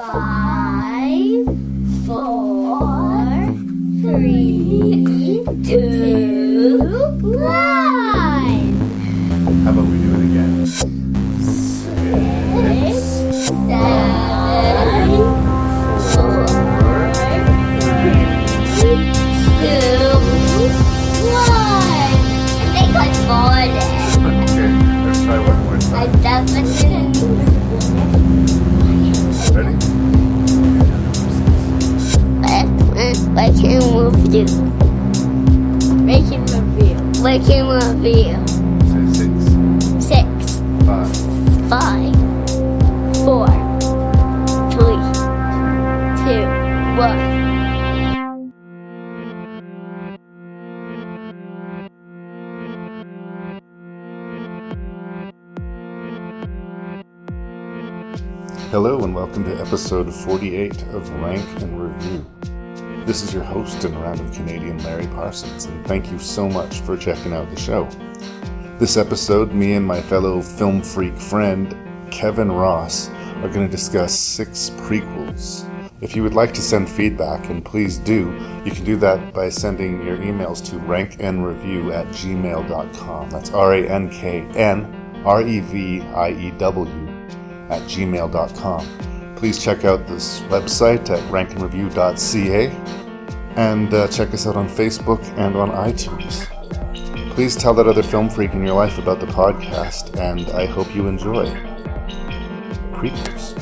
5, 4, 3, 2, 1. How about we do it again? 6, 7, 4, 3, 2, 1. I think I farted. Okay, let's try one more I time. definitely Ready? I can move you. Making review. Making review. Say 6, 6, 5, 5, 4, 3, 2, 1. Hello and welcome to episode 48 of Rank and Review. This is your host and around of Canadian Larry Parsons, and thank you so much for checking out the show. This episode, me and my fellow film freak friend, Kevin Ross, are going to discuss 6 prequels. If you would like to send feedback, and please do, you can do that by sending your emails to ranknreview@gmail.com. That's ranknreview@gmail.com. Please check out this website at ranknreview.ca and check us out on Facebook and on iTunes. Please tell that other film freak in your life about the podcast, and I hope you enjoy. Prequels.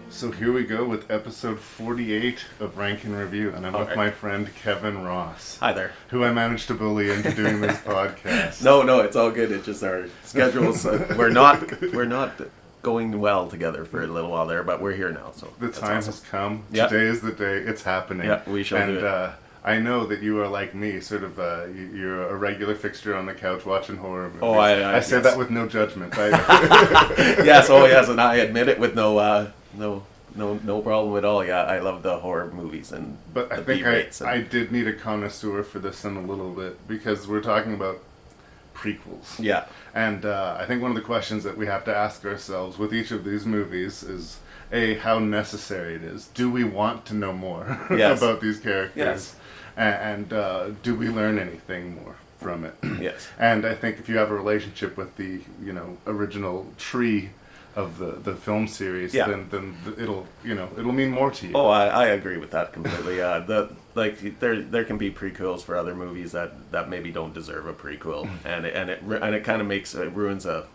So here we go with episode 48 of Rank and Review, and I'm with my friend Kevin Ross. Hi there. Who I managed to bully into doing this podcast. No, it's all good. It's just our schedules. We're not going well together for a little while there, but we're here now. So the time has come. Yep. Today is the day. It's happening. Yeah, we shall do it. I know that you are like me, sort of. You're a regular fixture on the couch watching horror movies. Oh, I said yes. that with no judgment. Yes, and I admit it with no problem at all. Yeah, I love the horror movies and. But I think I did need a connoisseur for this in a little bit because we're talking about prequels. Yeah. And I think one of the questions that we have to ask ourselves with each of these movies is, A, how necessary it is. Do we want to know more about these characters? Yes. And do we learn anything more from it? Yes. And I think if you have a relationship with the, original tree of the film series, then it'll mean more to you. Oh, I agree with that completely. There can be prequels for other movies that maybe don't deserve a prequel, and it kind of ruins a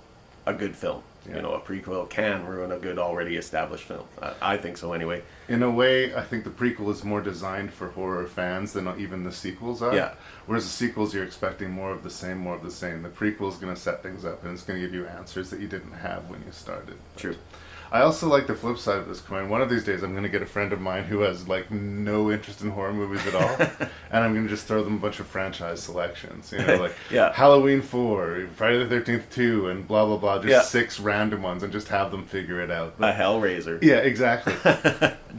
good film. Yeah. A prequel can ruin a good already established film. I think so anyway. In a way, I think the prequel is more designed for horror fans than even the sequels are. Yeah. Whereas the sequels, you're expecting more of the same. The prequel is going to set things up, and it's going to give you answers that you didn't have when you started. True. I also like the flip side of this coin. One of these days, I'm going to get a friend of mine who has no interest in horror movies at all, and I'm going to just throw them a bunch of franchise selections. Halloween 4, Friday the 13th 2, and blah blah blah. Just 6 random ones, and just have them figure it out. A Hellraiser. Yeah, exactly.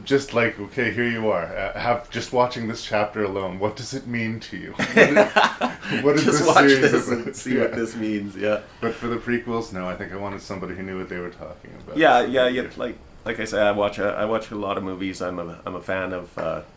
Just like, okay, here you are. Just watching this chapter alone. What does it mean to you? What is just this watch series this and see what this means. Yeah. But for the prequels, no. I think I wanted somebody who knew what they were talking about. Yeah. Like I say, I watch a lot of movies. I'm a fan of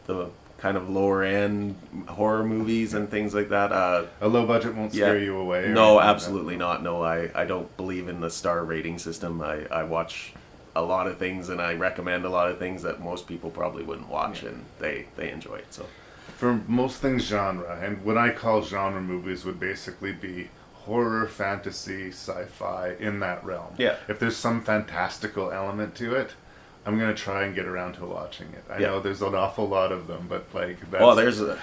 the kind of lower end horror movies and things like that. A low budget won't scare you away. No, absolutely not. No, I don't believe in the star rating system. I watch a lot of things and I recommend a lot of things that most people probably wouldn't watch, and they enjoy it. So for most things genre, and what I call genre movies would basically be horror, fantasy, sci-fi, in that realm. Yeah. If there's some fantastical element to it, I'm going to try and get around to watching it. I know there's an awful lot of them, but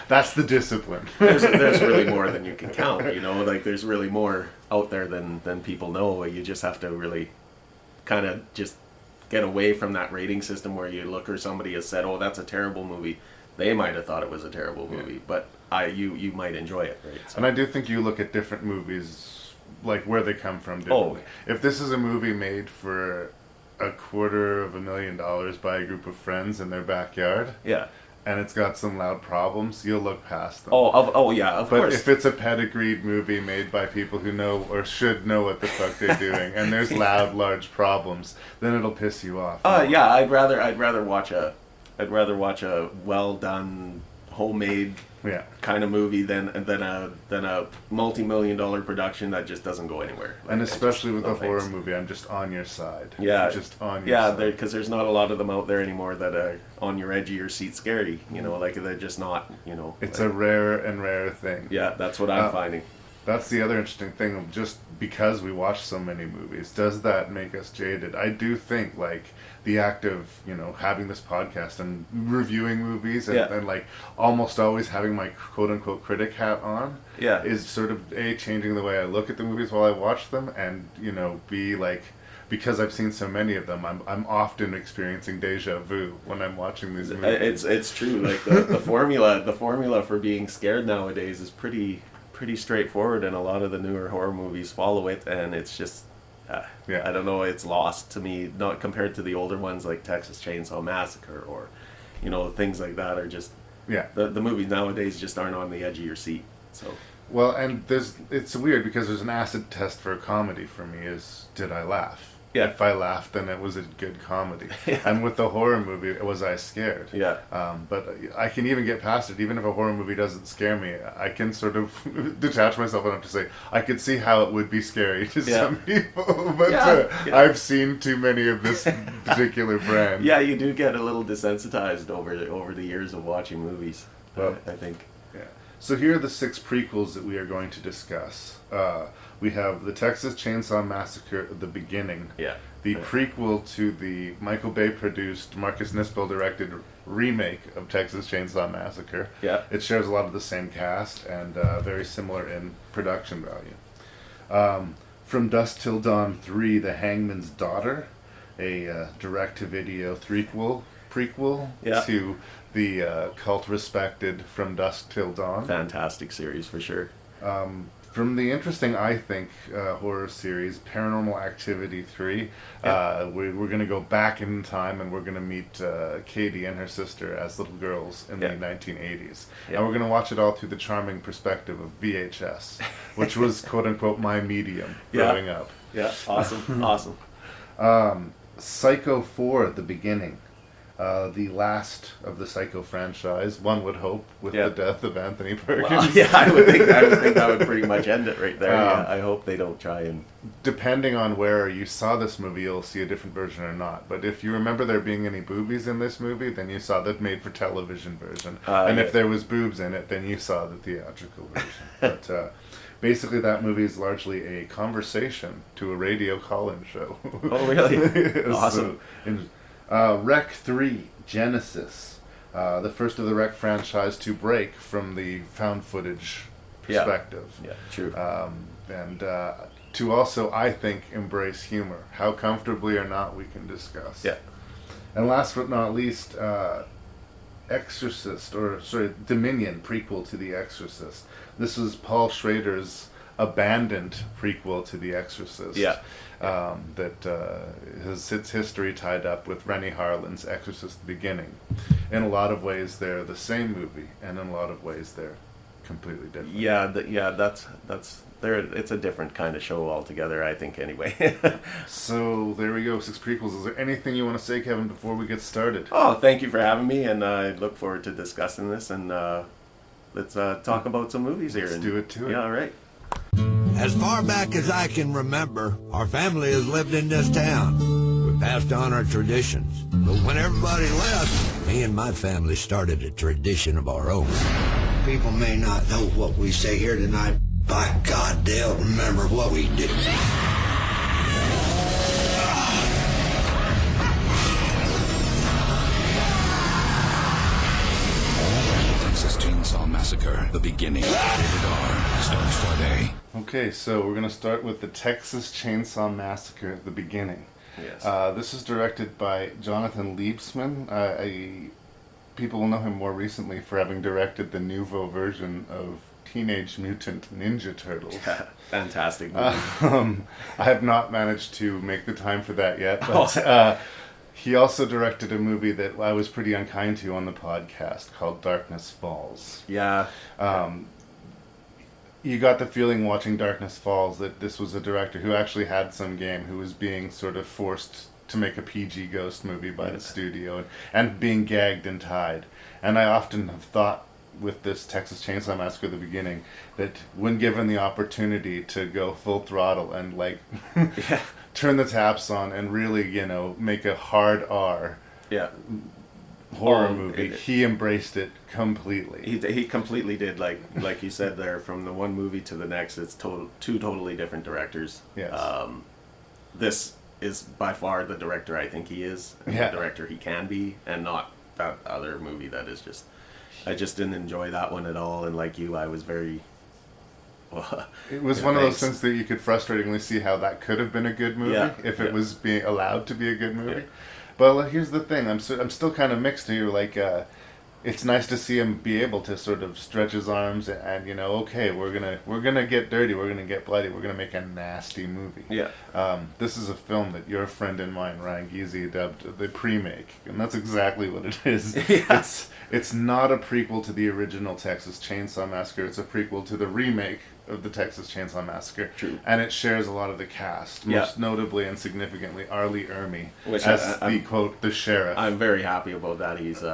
that's the discipline. there's really more than you can count, there's really more out there than people know. You just have to really kind of just get away from that rating system where you look or somebody has said, oh, that's a terrible movie. They might have thought it was a terrible movie, but you might enjoy it, right? So. And I do think you look at different movies, like where they come from differently. If this is a movie made for $250,000 by a group of friends in their backyard, and it's got some loud problems, you'll look past them. Oh yeah, of But course. if it's a pedigreed movie made by people who know or should know what the fuck they're doing, and there's loud, large problems, then it'll piss you off. Yeah, I'd rather watch a well done homemade Yeah. kind of movie than a multi-million-dollar production that just doesn't go anywhere. And especially with no a horror thanks. movie, I'm just on your side. Yeah, I'm just on your side. because there's not a lot of them out there anymore that are on your edge of your seat scary. You know, like they're just not. You know, It's like, a rarer and rarer thing. yeah, that's what I'm finding. That's the other interesting thing. Just because we watch so many movies, does that make us jaded? I do think, like, the act of, having this podcast and reviewing movies and, Yeah. and like, almost always having my quote-unquote critic hat on Yeah. is sort of, changing the way I look at the movies while I watch them, and, B, like, because I've seen so many of them, I'm often experiencing deja vu when I'm watching these movies. It's true. Like the formula for being scared nowadays is pretty straightforward, and a lot of the newer horror movies follow it, and it's just Yeah. I don't know, it's lost to me, not compared to the older ones like Texas Chainsaw Massacre or things like that are just Yeah. the movies nowadays just aren't on the edge of your seat. So Well, and it's weird because there's an acid test for a comedy for me is, did I laugh? Yeah. If I laughed, then it was a good comedy. Yeah. And with the horror movie, was I scared? Yeah. But I can even get past it. Even if a horror movie doesn't scare me, I can sort of detach myself enough to say, I could see how it would be scary to Yeah. some people. But Yeah. I've seen too many of this particular brand. yeah, you do get a little desensitized over the years of watching movies. Well, I think. Yeah. So here are the 6 prequels that we are going to discuss. We have the Texas Chainsaw Massacre, The Beginning. Yeah. The prequel to the Michael Bay produced, Marcus Nispel directed remake of Texas Chainsaw Massacre. Yeah. It shares a lot of the same cast and very similar in production value. From Dusk Till Dawn 3, The Hangman's Daughter, a direct-to-video prequel Yeah. to the cult-respected From Dusk Till Dawn. Fantastic series for sure. From the interesting, I think, horror series, Paranormal Activity 3, Yeah. we're going to go back in time and we're going to meet Katie and her sister as little girls in Yeah. the 1980s. Yeah. And we're going to watch it all through the charming perspective of VHS, which was, quote-unquote, my medium growing up. Yeah, awesome, awesome. Psycho 4, The Beginning. The last of the Psycho franchise, one would hope, with Yeah. the death of Anthony Perkins. Well, yeah, I would think that would pretty much end it right there. Yeah, I hope they don't try and. Depending on where you saw this movie, you'll see a different version or not. But if you remember there being any boobies in this movie, then you saw the made-for-television version. And yeah. if there was boobs in it, then you saw the theatrical version. But basically, that movie is largely a conversation to a radio call-in show. Oh, really? Awesome. Rec 3, Genesis. The first of the Rec franchise to break from the found footage perspective. Yeah, true. And to also, I think, embrace humor. How comfortably or not we can discuss. Yeah. And last but not least, Dominion, prequel to The Exorcist. This was Paul Schrader's abandoned prequel to The Exorcist. Yeah. That has its history tied up with Rennie Harlin's Exorcist: The Beginning. In a lot of ways, they're the same movie, and in a lot of ways, they're completely different. Yeah, that's there. It's a different kind of show altogether, I think. Anyway. So there we go, 6 prequels. Is there anything you want to say, Kevin, before we get started? Oh, thank you for having me, and I look forward to discussing this. And let's talk about some movies here. Let's do it to it. Yeah, all right. As far back as I can remember, our family has lived in this town. We passed on our traditions. But when everybody left, me and my family started a tradition of our own. People may not know what we say here tonight. By God, they'll remember what we did. Texas Chainsaw Massacre: The Beginning. Rated R. Starts Friday. Okay, so we're going to start with the Texas Chainsaw Massacre: The Beginning. Yes. This is directed by Jonathan Liebsman. People will know him more recently for having directed the nouveau version of Teenage Mutant Ninja Turtles. Fantastic movie. I have not managed to make the time for that yet, but He also directed a movie that I was pretty unkind to on the podcast called Darkness Falls. Yeah. You got the feeling watching Darkness Falls that this was a director who actually had some game, who was being sort of forced to make a PG ghost movie by the studio and being gagged and tied. And I often have thought with this Texas Chainsaw Massacre at the beginning that when given the opportunity to go full throttle and like turn the taps on and really, you know, make a hard R horror movie, he embraced it completely. He completely did, like you said there, from the one movie to the next, it's two totally different directors. Yes. This is by far the director I think he is, and the director he can be, and not that other movie that is just... I just didn't enjoy that one at all, and like you, I was very... Well, it was one of those things that you could frustratingly see how that could have been a good movie if it was being allowed to be a good movie. Yeah. But here's the thing, I'm still kind of mixed here. Like, it's nice to see him be able to sort of stretch his arms and you know, okay, we're gonna get dirty, we're gonna get bloody, we're gonna make a nasty movie. Yeah. This is a film that your friend and mine, Ryan Giese, dubbed the pre-make, and that's exactly what it is. Yeah. It's not a prequel to the original Texas Chainsaw Massacre. It's a prequel to the remake of the Texas Chainsaw Massacre. True. And it shares a lot of the cast, most notably and significantly Arlie Ermy, which as the sheriff. I'm very happy about that. He's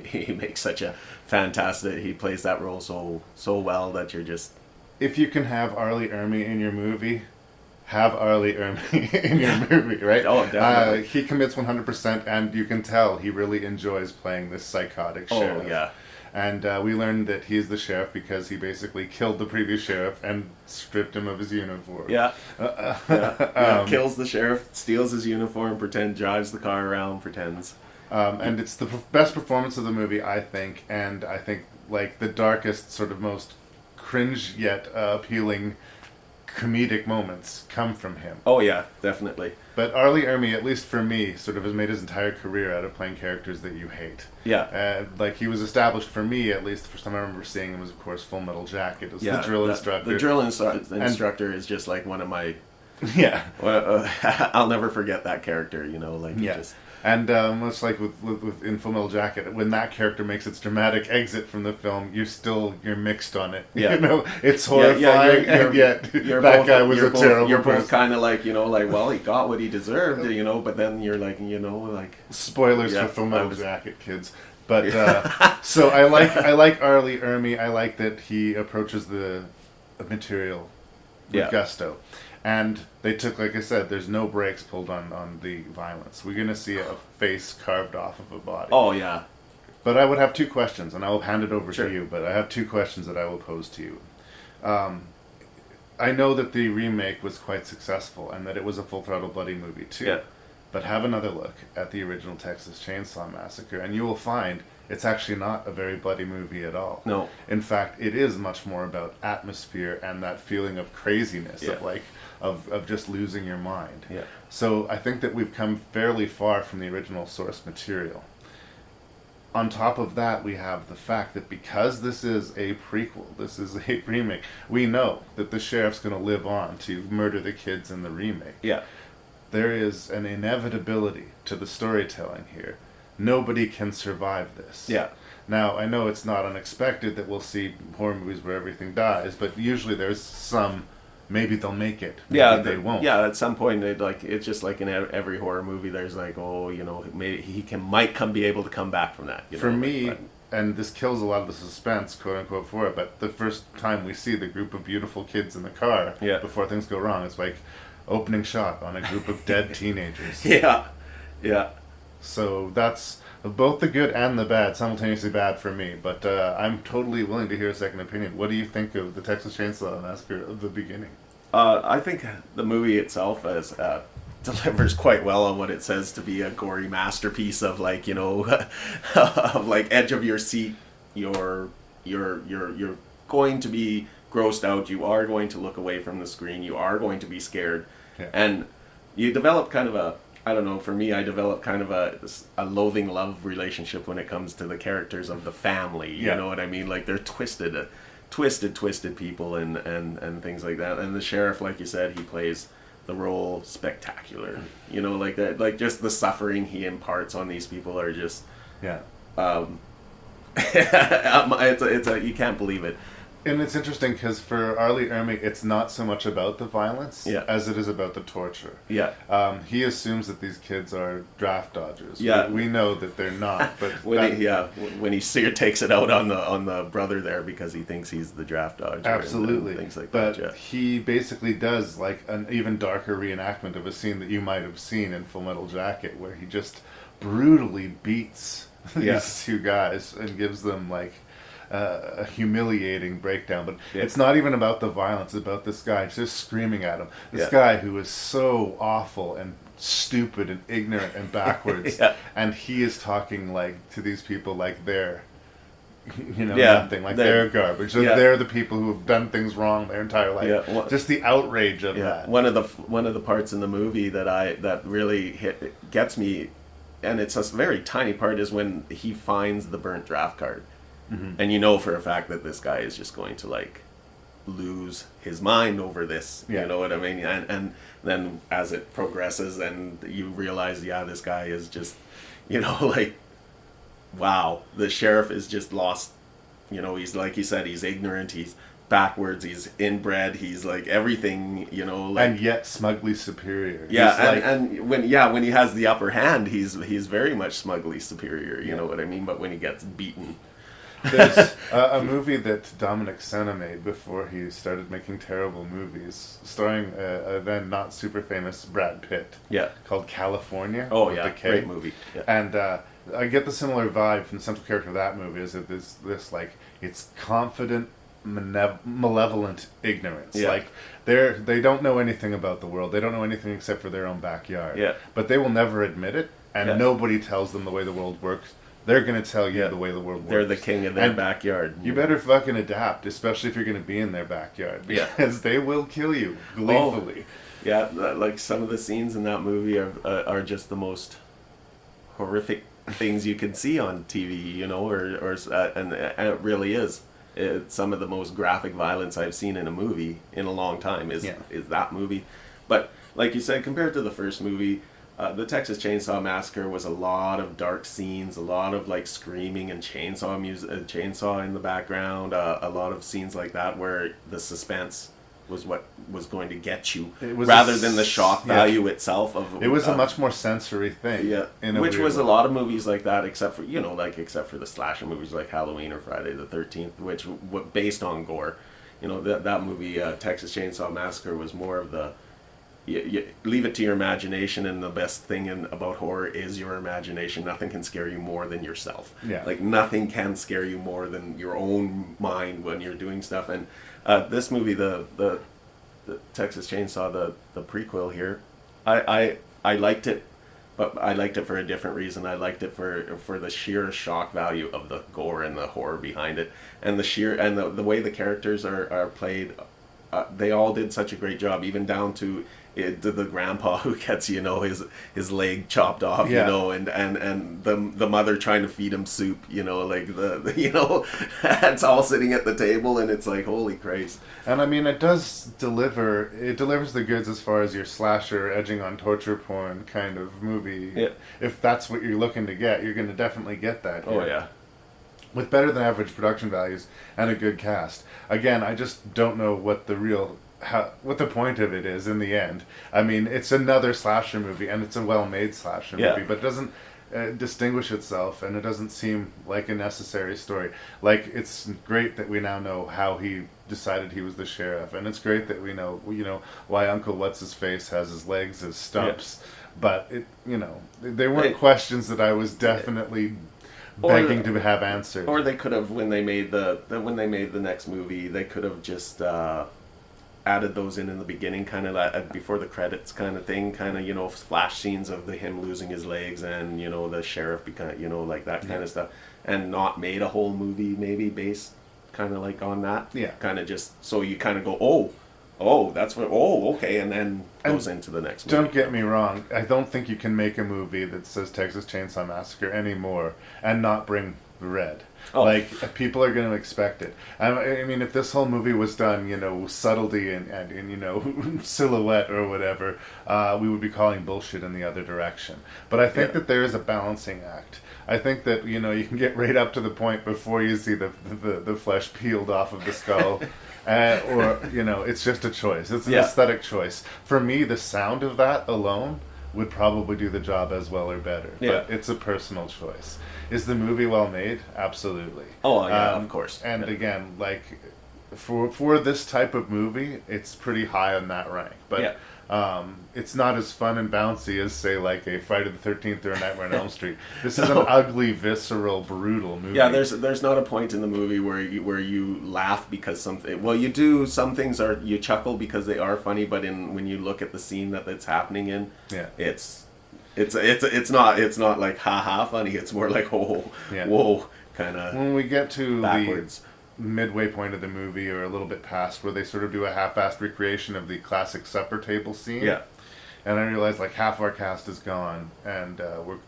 he makes such a fantastic... He plays that role so well that you're just... If you can have Arlie Ermy in your movie, have Arlie Ermy in your movie, right? Oh, definitely. He commits 100%, and you can tell he really enjoys playing this psychotic sheriff. Oh, yeah. And we learned that he's the sheriff because he basically killed the previous sheriff and stripped him of his uniform. Yeah. Kills the sheriff, steals his uniform, drives the car around, pretends. And it's the best performance of the movie, I think, and I think like the darkest, sort of most cringe yet appealing comedic moments come from him. Oh yeah, definitely. But Arlie Ermy, at least for me, sort of has made his entire career out of playing characters that you hate. Yeah. Like he was established for me, at least the first time I remember seeing him was, of course, Full Metal Jacket. It was the drill instructor. The drill instructor is just like one of my... Yeah. I'll never forget that character, you know, like just... And much like with in Full Metal Jacket, when that character makes its dramatic exit from the film, you're mixed on it. Yeah. You know, it's horrifying, and yet that guy was a terrible person. You're both kind of like, you know, like, well, he got what he deserved, you know, but then you're like, you know, like... Spoilers for Full Metal Jacket, kids. But, so I like Arlie Ermy. I like that he approaches the material with gusto. And they took, like I said, there's no brakes pulled on the violence. We're going to see a face carved off of a body. Oh, yeah. But I would have two questions, and I will hand it over to you, but I have two questions that I will pose to you. I know that the remake was quite successful, and that it was a full-throttle bloody movie, too. Yeah. But have another look at the original Texas Chainsaw Massacre, and you will find it's actually not a very bloody movie at all. No. In fact, it is much more about atmosphere and that feeling of craziness, of just losing your mind. Yeah. So I think that we've come fairly far from the original source material. On top of that, we have the fact that because this is a prequel, this is a remake, we know that the sheriff's going to live on to murder the kids in the remake. Yeah. There is an inevitability to the storytelling here. Nobody can survive this. Yeah. Now, I know it's not unexpected that we'll see horror movies where everything dies, but usually there's some... Maybe they'll make it. Maybe they won't. Yeah, at some point, it's just like in every horror movie. There's like, oh, you know, maybe he might be able to come back from that. You for know? me, and this kills a lot of the suspense, quote unquote, for it. But the first time we see the group of beautiful kids in the car, before things go wrong, it's like opening shot on a group of dead teenagers. Yeah. So that's both the good and the bad, simultaneously bad for me. But I'm totally willing to hear a second opinion. What do you think of the Texas Chainsaw Massacre of the beginning? I think the movie itself delivers quite well on what it says to be a gory masterpiece of, like, you know, of like edge of your seat. You're going to be grossed out. You are going to look away from the screen. You are going to be scared, and you develop kind of a... I don't know, for me, I developed kind of a loathing-love relationship when it comes to the characters of the family. You know what I mean? Like, they're twisted people and things like that. And the sheriff, like you said, he plays the role spectacular. You know, like that, like just the suffering he imparts on these people are just, Yeah. it's a you can't believe it. And it's interesting because for Arlie Ermy, it's not so much about the violence as it is about the torture. Yeah. He assumes that these kids are draft dodgers. Yeah. We know that they're not. But when he takes it out on the brother there because he thinks he's the draft dodger. Absolutely. And things like but that. Yeah. he basically does like an even darker reenactment of a scene that you might have seen in Full Metal Jacket, where he just brutally beats these two guys and gives them like a humiliating breakdown. But it's not even about the violence, it's about this guy just screaming at him. This guy who is so awful and stupid and ignorant and backwards, and he is talking like to these people like they're nothing, like they're garbage. So they're the people who have done things wrong their entire life. Just the outrage of that. One of the parts in the movie that really gets me, and it's a very tiny part, is when he finds the burnt draft card. Mm-hmm. And you know for a fact that this guy is just going to like lose his mind over this. You know what I mean? And then as it progresses and you realize, this guy is just, like, wow, the sheriff is just lost. He's, like you said, he's ignorant, he's backwards, he's inbred, he's like everything, like, and yet smugly superior. And when he has the upper hand, he's very much smugly superior. You know what I mean? But when he gets beaten. There's a movie that Dominic Sena made before he started making terrible movies, starring a then not super famous Brad Pitt. Yeah. Called California. Oh yeah, great movie. Yeah. And I get the similar vibe from the central character of that movie, is that this like, it's confident, malevolent ignorance. Yeah. Like they don't know anything about the world. They don't know anything except for their own backyard. Yeah. But they will never admit it, and nobody tells them the way the world works. They're going to tell you the way the world works. They're the king of their backyard. You better fucking adapt, especially if you're going to be in their backyard, because they will kill you gleefully. Like some of the scenes in that movie are just the most horrific things you can see on TV, and it really is. It's some of the most graphic violence I've seen in a movie in a long time is that movie. But like you said, compared to the first movie, the Texas Chainsaw Massacre was a lot of dark scenes, a lot of like screaming and chainsaw music, chainsaw in the background, a lot of scenes like that where the suspense was what was going to get you, rather than the shock value itself of. It was a much more sensory thing, which was a lot of movies like that, except for except for the slasher movies like Halloween or Friday the 13th, which were based on gore. That movie Texas Chainsaw Massacre was more of the. You leave it to your imagination, and the best thing about horror is your imagination. Nothing can scare you more than yourself. Yeah. Like, nothing can scare you more than your own mind when you're doing stuff. And this movie, the Texas Chainsaw, the prequel here, I liked it, but I liked it for a different reason. I liked it for the sheer shock value of the gore and the horror behind it, and the way the characters are played. They all did such a great job, even down to the grandpa who gets his leg chopped off, and the mother trying to feed him soup, like it's all sitting at the table, and it's like, holy Christ. And I mean, it delivers the goods as far as your slasher edging on torture porn kind of movie. Yeah. If that's what you're looking to get, you're going to definitely get that here. Oh yeah. With better than average production values and a good cast. Again, I just don't know what what the point of it is in the end. I mean, it's another slasher movie, and it's a well-made slasher movie, but it doesn't distinguish itself, and it doesn't seem like a necessary story. Like, it's great that we now know how he decided he was the sheriff, and it's great that we know, why Uncle What's-His-Face has his legs as stumps, but they weren't questions that I was definitely begging to have answered. Or they could have, when they made the next movie, they could have just added those in the beginning, kind of like before the credits, kind of thing, flash scenes of him losing his legs and the sheriff becoming, like that kind of stuff, and not made a whole movie maybe based kind of like on that. Yeah. Kind of just so you kind of go, that's what. Oh, okay, and then goes into the next movie. Don't get me wrong. I don't think you can make a movie that says Texas Chainsaw Massacre anymore and not bring red. Oh. Like, people are going to expect it. I mean, if this whole movie was done, subtlety and silhouette or whatever, we would be calling bullshit in the other direction. But I think that there is a balancing act. I think that, you can get right up to the point before you see the flesh peeled off of the skull. Or, it's just a choice. It's an aesthetic choice. For me, the sound of that alone would probably do the job as well or better. But it's a personal choice. Is the movie well made? Absolutely. Oh, yeah, of course. And again, like, for this type of movie, it's pretty high on that rank. But it's not as fun and bouncy as, say, like a Friday the 13th or a Nightmare on Elm Street. This is an ugly, visceral, brutal movie. Yeah, there's not a point in the movie where you laugh because something. Well, you do. Some things are you chuckle because they are funny, but when you look at the scene that's happening in, it's not like ha ha funny. It's more like whoa kind of. When we get to backwards. The midway point of the movie, or a little bit past, where they sort of do a half-assed recreation of the classic supper table scene. Yeah. And I realized like half our cast is gone, and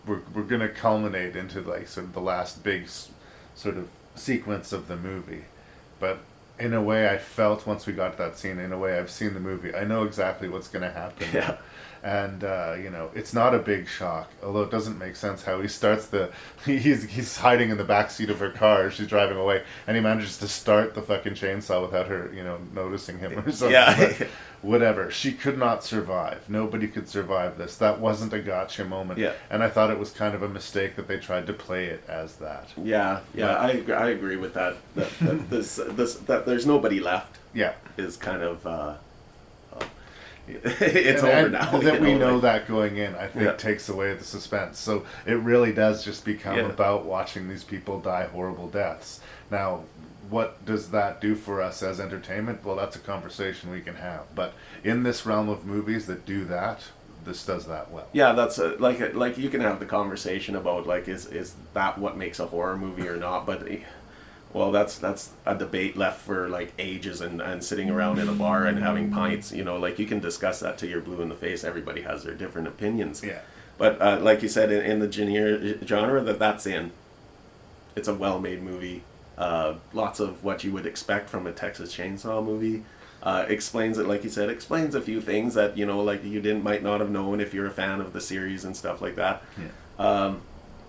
we're gonna culminate into like sort of the last big sort of sequence of the movie. But in a way, I felt once we got to that scene. In a way, I've seen the movie. I know exactly what's gonna happen. Yeah. And it's not a big shock, although it doesn't make sense how he starts he's hiding in the back seat of her car as she's driving away, and he manages to start the fucking chainsaw without her noticing him or something. But whatever, she could not survive. Nobody could survive this. That wasn't a gotcha moment. And I thought it was kind of a mistake that they tried to play it as that. I agree with that. That there's nobody left is kind of it's over now. That we know that going in, I think, takes away the suspense. So it really does just become about watching these people die horrible deaths. Now, what does that do for us as entertainment? Well, that's a conversation we can have. But in this realm of movies that do that, this does that well. Yeah, that's like you can have the conversation about like is that what makes a horror movie or not? But well, that's a debate left for like ages and sitting around in a bar and having pints. Like you can discuss that till you're blue in the face. Everybody has their different opinions. Yeah. But like you said, in the genre that's in, it's a well-made movie. Lots of what you would expect from a Texas Chainsaw movie. Explains it, like you said, explains a few things that like you might not have known if you're a fan of the series and stuff like that. Yeah.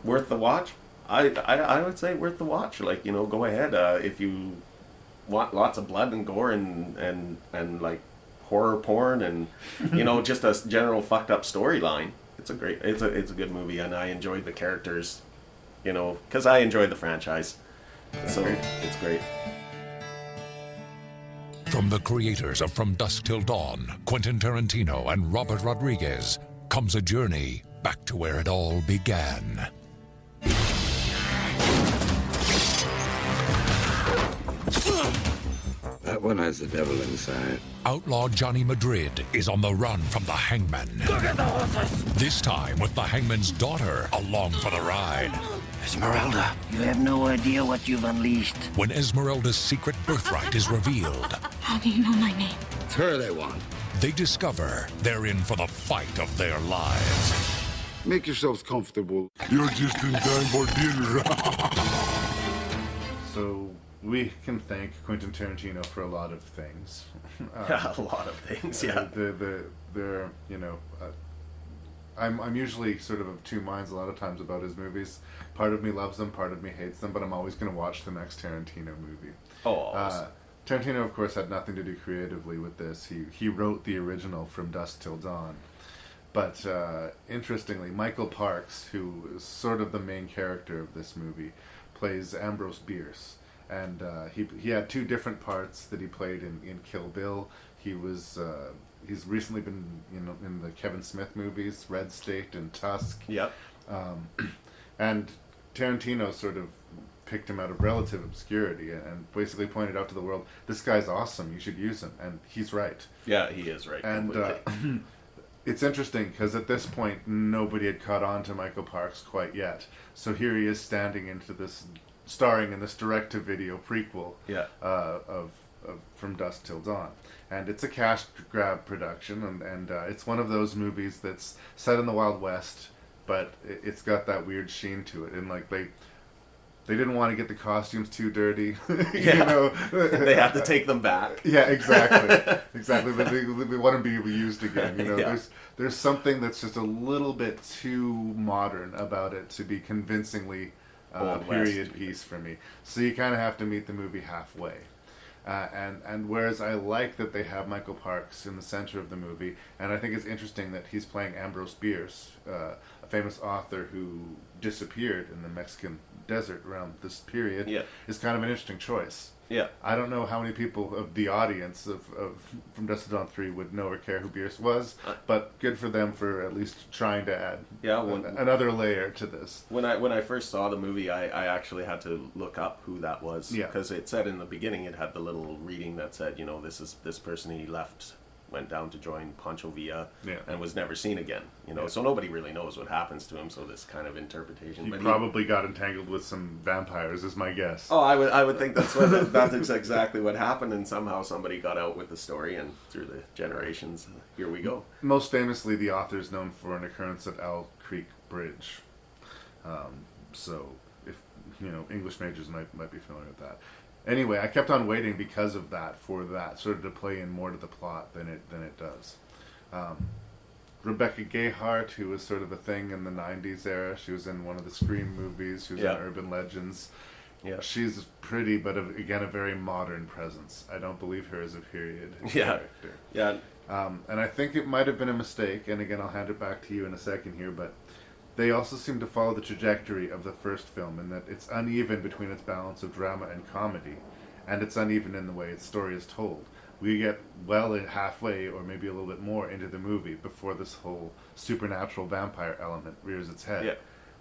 Worth the watch. I would say worth the watch. Like go ahead if you want lots of blood and gore and like horror porn and just a general fucked up storyline. It's a good movie, and I enjoyed the characters, because I enjoyed the franchise. So it's great. From the creators of From Dusk Till Dawn, Quentin Tarantino and Robert Rodriguez, comes a journey back to where it all began. That one has the devil inside. Outlaw Johnny Madrid is on the run from the Hangman. Look at the horses! This time with the Hangman's daughter along for the ride. Esmeralda, you have no idea what you've unleashed. When Esmeralda's secret birthright is revealed, How do you know my name? It's her they want. they discover they're in for the fight of their lives. Make yourselves comfortable. You're just in time for dinner. So we can thank Quentin Tarantino for a lot of things. A lot of things, yeah. I'm usually sort of two minds a lot of times about his movies. Part of me loves them, part of me hates them, but I'm always going to watch the next Tarantino movie. Tarantino, of course, had nothing to do creatively with this. He wrote the original From Dusk Till Dawn. But interestingly, Michael Parks, who is sort of the main character of this movie, plays Ambrose Bierce. And he had two different parts that he played in Kill Bill. He's recently been in the Kevin Smith movies, Red State and Tusk. Yep. And Tarantino sort of picked him out of relative obscurity and basically pointed out to the world, this guy's awesome, you should use him. And he's right. Yeah, he is right. And it's interesting because at this point nobody had caught on to Michael Parks quite yet. So here he is starring in this direct-to-video prequel of From Dusk Till Dawn. And it's a cash grab production, and it's one of those movies that's set in the Wild West, but it's got that weird sheen to it. And like They didn't want to get the costumes too dirty. Yeah. You know, They had to take them back. Yeah, exactly, exactly. They want to be reused again. You know, Yeah. there's something that's just a little bit too modern about it to be convincingly a Old period West. piece for me. So you kind of have to meet the movie halfway. And whereas I like that they have Michael Parks in the center of the movie, and I think it's interesting that he's playing Ambrose Bierce, a famous author who disappeared in the Mexican desert around this period, Yeah. is kind of an interesting choice. Yeah. I don't know how many people of the audience of From Dusk Till Dawn 3 would know or care who Bierce was, but good for them for at least trying to add another layer to this. When I first saw the movie, I actually had to look up who that was. Yeah. Because it said in the beginning, it had the little reading that said, you know, this person he left, went down to join Pancho Villa, Yeah. and was never seen again. You know, Yeah. so nobody really knows what happens to him. So this kind of interpretation. He But probably got entangled with some vampires, is my guess. Oh, I would think that's exactly what happened, and somehow somebody got out with the story, and through the generations, here we go. Most famously, the author is known for an occurrence at Owl Creek Bridge. So, if you know, English majors might be familiar with that. Anyway, I kept on waiting because of that, for that sort of to play in more to the plot than it does. Rebecca Gayheart, who was sort of a thing in the 90s era, she was in one of the Scream movies, she was in Urban Legends. Yeah. She's pretty, but again, a very modern presence. I don't believe her as a period Yeah. character. Yeah. And I think it might have been a mistake, and again, I'll hand it back to you in a second here, but they also seem to follow the trajectory of the first film in that it's uneven between its balance of drama and comedy, and it's uneven in the way its story is told. We get well halfway, or maybe a little bit more, into the movie before this whole supernatural vampire element rears its head. Yeah.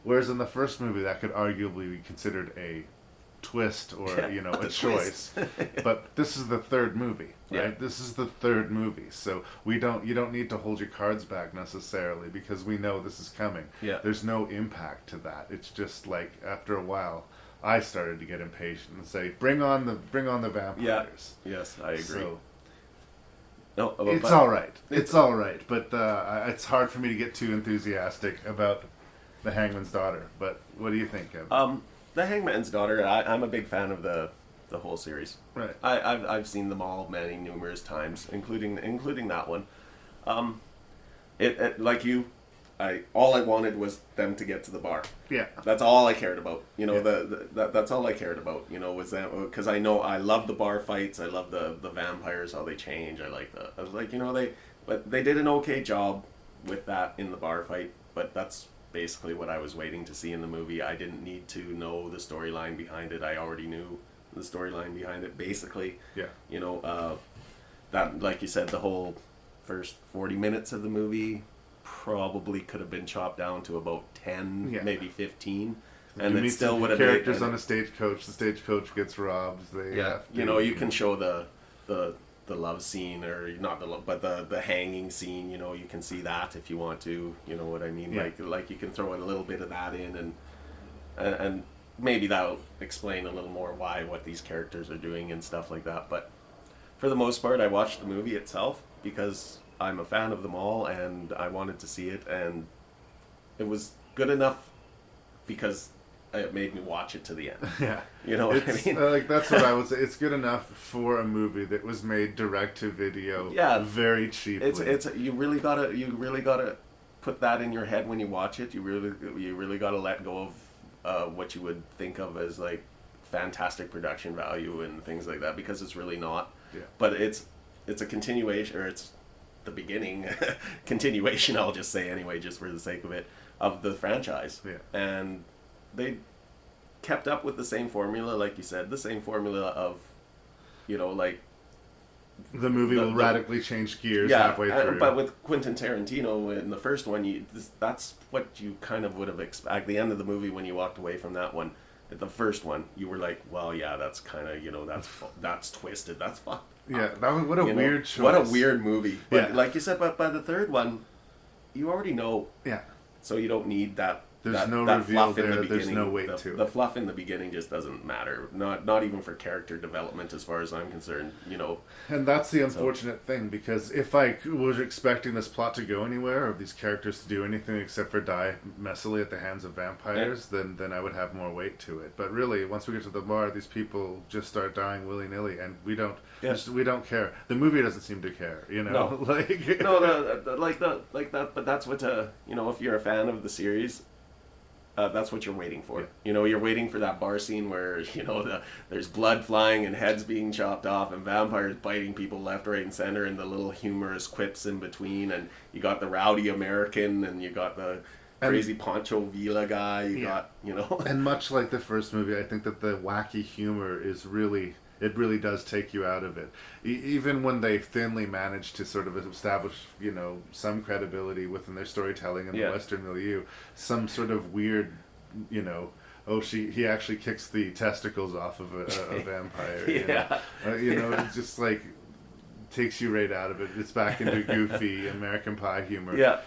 Whereas in the first movie, that could arguably be considered a twist or a choice. But this is the third movie, right? Yeah. This is the third movie, so you don't need to hold your cards back necessarily because we know this is coming. Yeah. There's no impact to that. It's just like after a while, I started to get impatient and say, "Bring on the vampires." Yeah. Yes, I agree. So, no, it's all right. It's all right, but it's hard for me to get too enthusiastic about the Hangman's Daughter. But what do you think, Kevin? The Hangman's Daughter, I'm a big fan of the whole series. Right. I've seen them all numerous times, including that one. It like you, all I wanted was them to get to the bar. Yeah. That's all I cared about. You know, Yeah. that's all I cared about. You know, was that because I know I love the bar fights. I love the vampires, how they change. I was like, you know, they did an okay job with that in the bar fight, but that's basically what I was waiting to see in the movie. I didn't need to know the storyline behind it. I already knew the storyline behind it, basically. Yeah. You know, that, like you said, the whole first 40 minutes of the movie probably could have been chopped down to about 10, maybe 15. And you it meet still some would have characters made, on a stagecoach. The stagecoach gets robbed. They have to, you know, you can show the love scene, or not the love, but the hanging scene. You know, you can see that if you want to. You know what I mean? Yeah. Like you can throw in a little bit of that in, and maybe that'll explain a little more what these characters are doing and stuff like that. But for the most part, I watched the movie itself because I'm a fan of them all, and I wanted to see it, and it was good enough because it made me watch it to the end. Yeah. You know what I mean? Like, that's what I would say. It's good enough for a movie that was made direct to video. Yeah. Very cheaply. It's you really gotta put that in your head when you watch it. You really gotta let go of what you would think of as like fantastic production value and things like that, because it's really not. Yeah. But it's a continuation, or it's the beginning continuation, I'll just say anyway, just for the sake of it, of the franchise. Yeah. And they kept up with the same formula, like you said, the same formula of, you know, like the movie will radically change gears halfway through. But with Quentin Tarantino in the first one, that's what you kind of would have expected. At the end of the movie, when you walked away from that one, the first one, you were like, well, yeah, that's kind of, you know, that's twisted, that's fucked. Yeah, what a weird choice. What a weird movie. But Yeah. like you said, but by the third one, you already know. Yeah. So you don't need that There's no reveal there. There's no weight to The it. fluff in the beginning just doesn't matter. Not even for character development, as far as I'm concerned. And that's the unfortunate thing, because if I was expecting this plot to go anywhere, or these characters to do anything except for die messily at the hands of vampires, then I would have more weight to it. But really, once we get to the bar, these people just start dying willy-nilly, and we don't care. The movie doesn't seem to care, No. But that's what if you're a fan of the series, that's what you're waiting for. Yeah. You're waiting for that bar scene where there's blood flying and heads being chopped off and vampires biting people left, right, and center, and the little humorous quips in between, and you got the rowdy American, and you got the crazy Pancho Villa guy. And much like the first movie, I think that the wacky humor is really. It really does take you out of it. Even when they thinly manage to sort of establish, some credibility within their storytelling in the Western milieu, some sort of weird, he actually kicks the testicles off of a vampire. It's just like takes you right out of it. It's back into goofy American Pie humor. Yeah.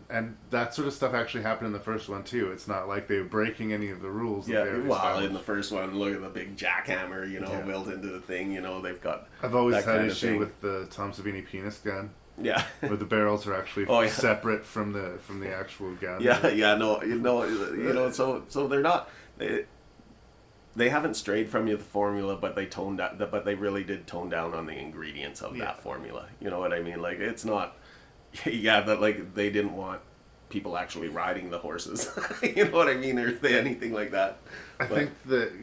And that sort of stuff actually happened in the first one too. It's not like they were breaking any of the rules. Yeah, well, in the first one, look at the big jackhammer, built into the thing. They've got. I've always had issue with the Tom Savini penis gun. Yeah, where the barrels are actually separate from the actual gun. So they're not. They haven't strayed from the formula, but they really did tone down on the ingredients of that formula. You know what I mean? Like, it's not. Yeah, but they didn't want people actually riding the horses. You know what I mean, or anything like that. I think that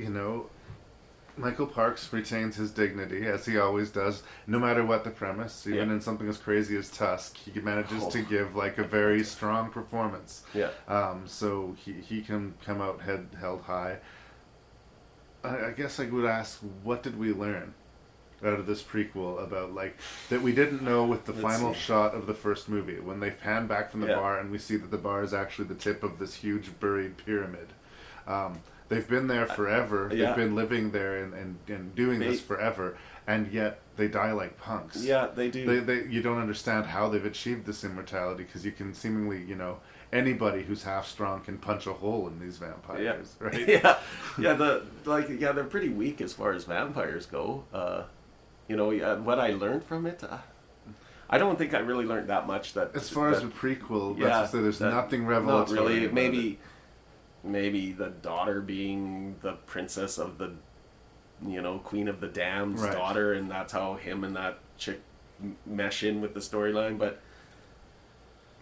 Michael Parks retains his dignity, as he always does, no matter what the premise. Even in something as crazy as Tusk, he manages to give a very strong performance. Yeah. So he can come out held high. I guess I would ask, what did we learn out of this prequel about that we didn't know with the final shot of the first movie, when they pan back from the bar and we see that the bar is actually the tip of this huge buried pyramid. They've been there forever. They've been living there and doing this forever, and yet they die like punks. Yeah, they do. You don't understand how they've achieved this immortality, because you can seemingly, anybody who's half strong can punch a hole in these vampires, right? They're pretty weak as far as vampires go. What I leared from it, I don't think I really learned that much. As far as a prequel, there's nothing revelatory. Not really. Maybe the daughter being the princess of the, Queen of the Damned's daughter, and that's how him and that chick mesh in with the storyline. But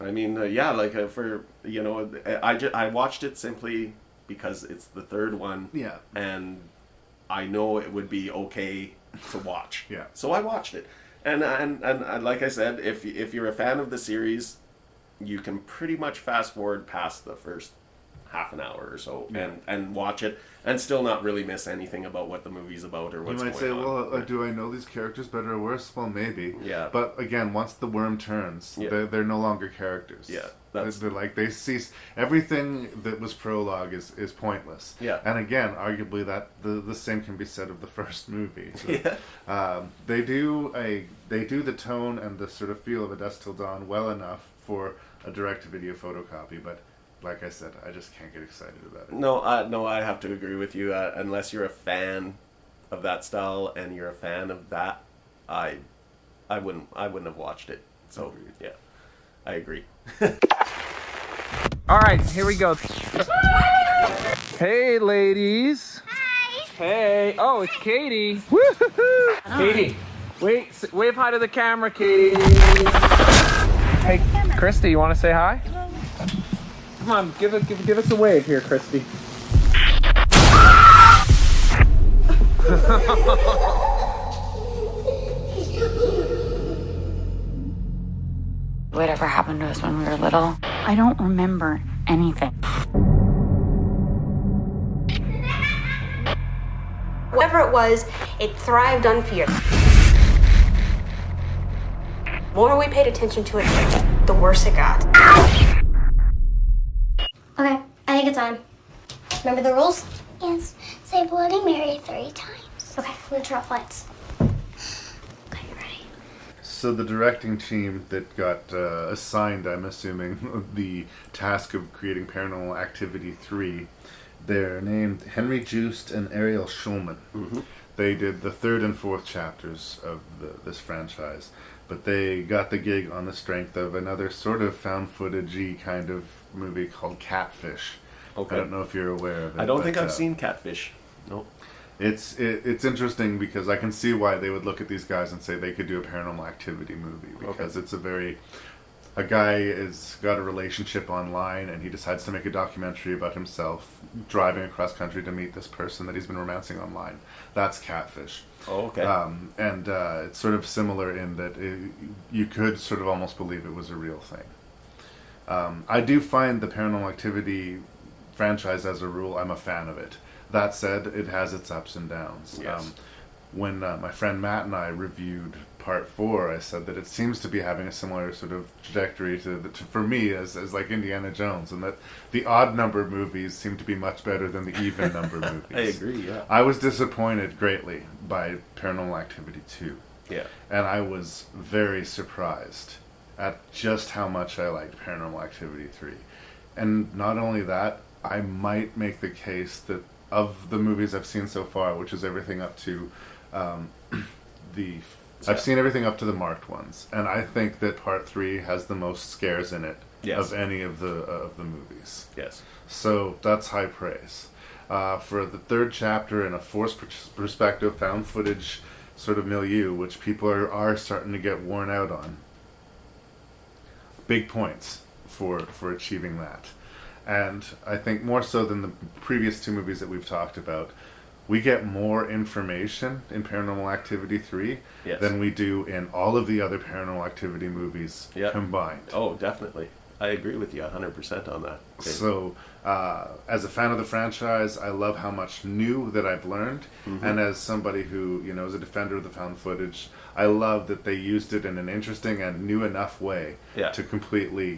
I mean, I watched it simply because it's the third one. Yeah. And I know it would be okay to watch. Yeah. So I watched it, and like I said, if you're a fan of the series, you can pretty much fast forward past the first half an hour or so and watch it and still not really miss anything about what the movie's about or what's going on. You might say, well, do I know these characters better or worse? Well, maybe. Yeah. But again, once the worm turns, they're no longer characters. Yeah. They cease. Everything that was prologue is pointless. Yeah. And again, arguably that the same can be said of the first movie. So, they do the tone and the sort of feel of A Dusk Till Dawn well enough for a direct-to-video photocopy, but like I said, I just can't get excited about it. No, I have to agree with you. Unless you're a fan of that style and you're a fan of that, I wouldn't have watched it. So Agreed. Yeah, I agree. All right, here we go. Hey, ladies. Hi. Hey. Oh, it's Katie. Woo-hoo-hoo. Katie, wave hi to the camera, Katie. Hey, Christy, you want to say hi? Come on, give us a wave here, Christy. Whatever happened to us when we were little, I don't remember anything. Whatever it was, it thrived on fear. The more we paid attention to it, the worse it got. Okay, I think it's on. Remember the rules? Yes. Say Bloody Mary 3 times. Okay, I'm gonna turn off lights. Okay, ready? So the directing team that got assigned, I'm assuming, the task of creating Paranormal Activity 3, they're named Henry Joost and Ariel Schulman. Mm-hmm. They did the 3rd and 4th chapters of this franchise, but they got the gig on the strength of another sort of found footage-y kind of movie called Catfish. Okay. I don't know if you're aware of it. I don't think I've seen Catfish. No. It's interesting because I can see why they would look at these guys and say they could do a Paranormal Activity movie, because it's a guy has got a relationship online and he decides to make a documentary about himself driving across country to meet this person that he's been romancing online. That's Catfish. Oh, okay. And it's sort of similar in that you could sort of almost believe it was a real thing. I do find the Paranormal Activity franchise, as a rule, I'm a fan of it. That said, it has its ups and downs. Yes. When my friend Matt and I reviewed Part 4, I said that it seems to be having a similar sort of trajectory for me as like Indiana Jones, and that the odd number movies seem to be much better than the even number movies. I agree, yeah. I was disappointed greatly by Paranormal Activity 2. Yeah. And I was very surprised at just how much I liked Paranormal Activity 3. And not only that, I might make the case that of the movies I've seen so far, which is everything up to I've seen everything up to the marked ones, and I think that Part 3 has the most scares in it of any of the movies. Yes. So that's high praise. For the 3rd chapter in a forced perspective, found footage sort of milieu, which people are starting to get worn out on. Big points for achieving that. And I think more so than the previous 2 movies that we've talked about, we get more information in Paranormal Activity 3 than we do in all of the other Paranormal Activity movies combined. Oh, definitely. I agree with you 100% on that. So, as a fan of the franchise, I love how much new that I've learned. Mm-hmm. And as somebody who, is a defender of the found footage, I love that they used it in an interesting and new enough way to completely,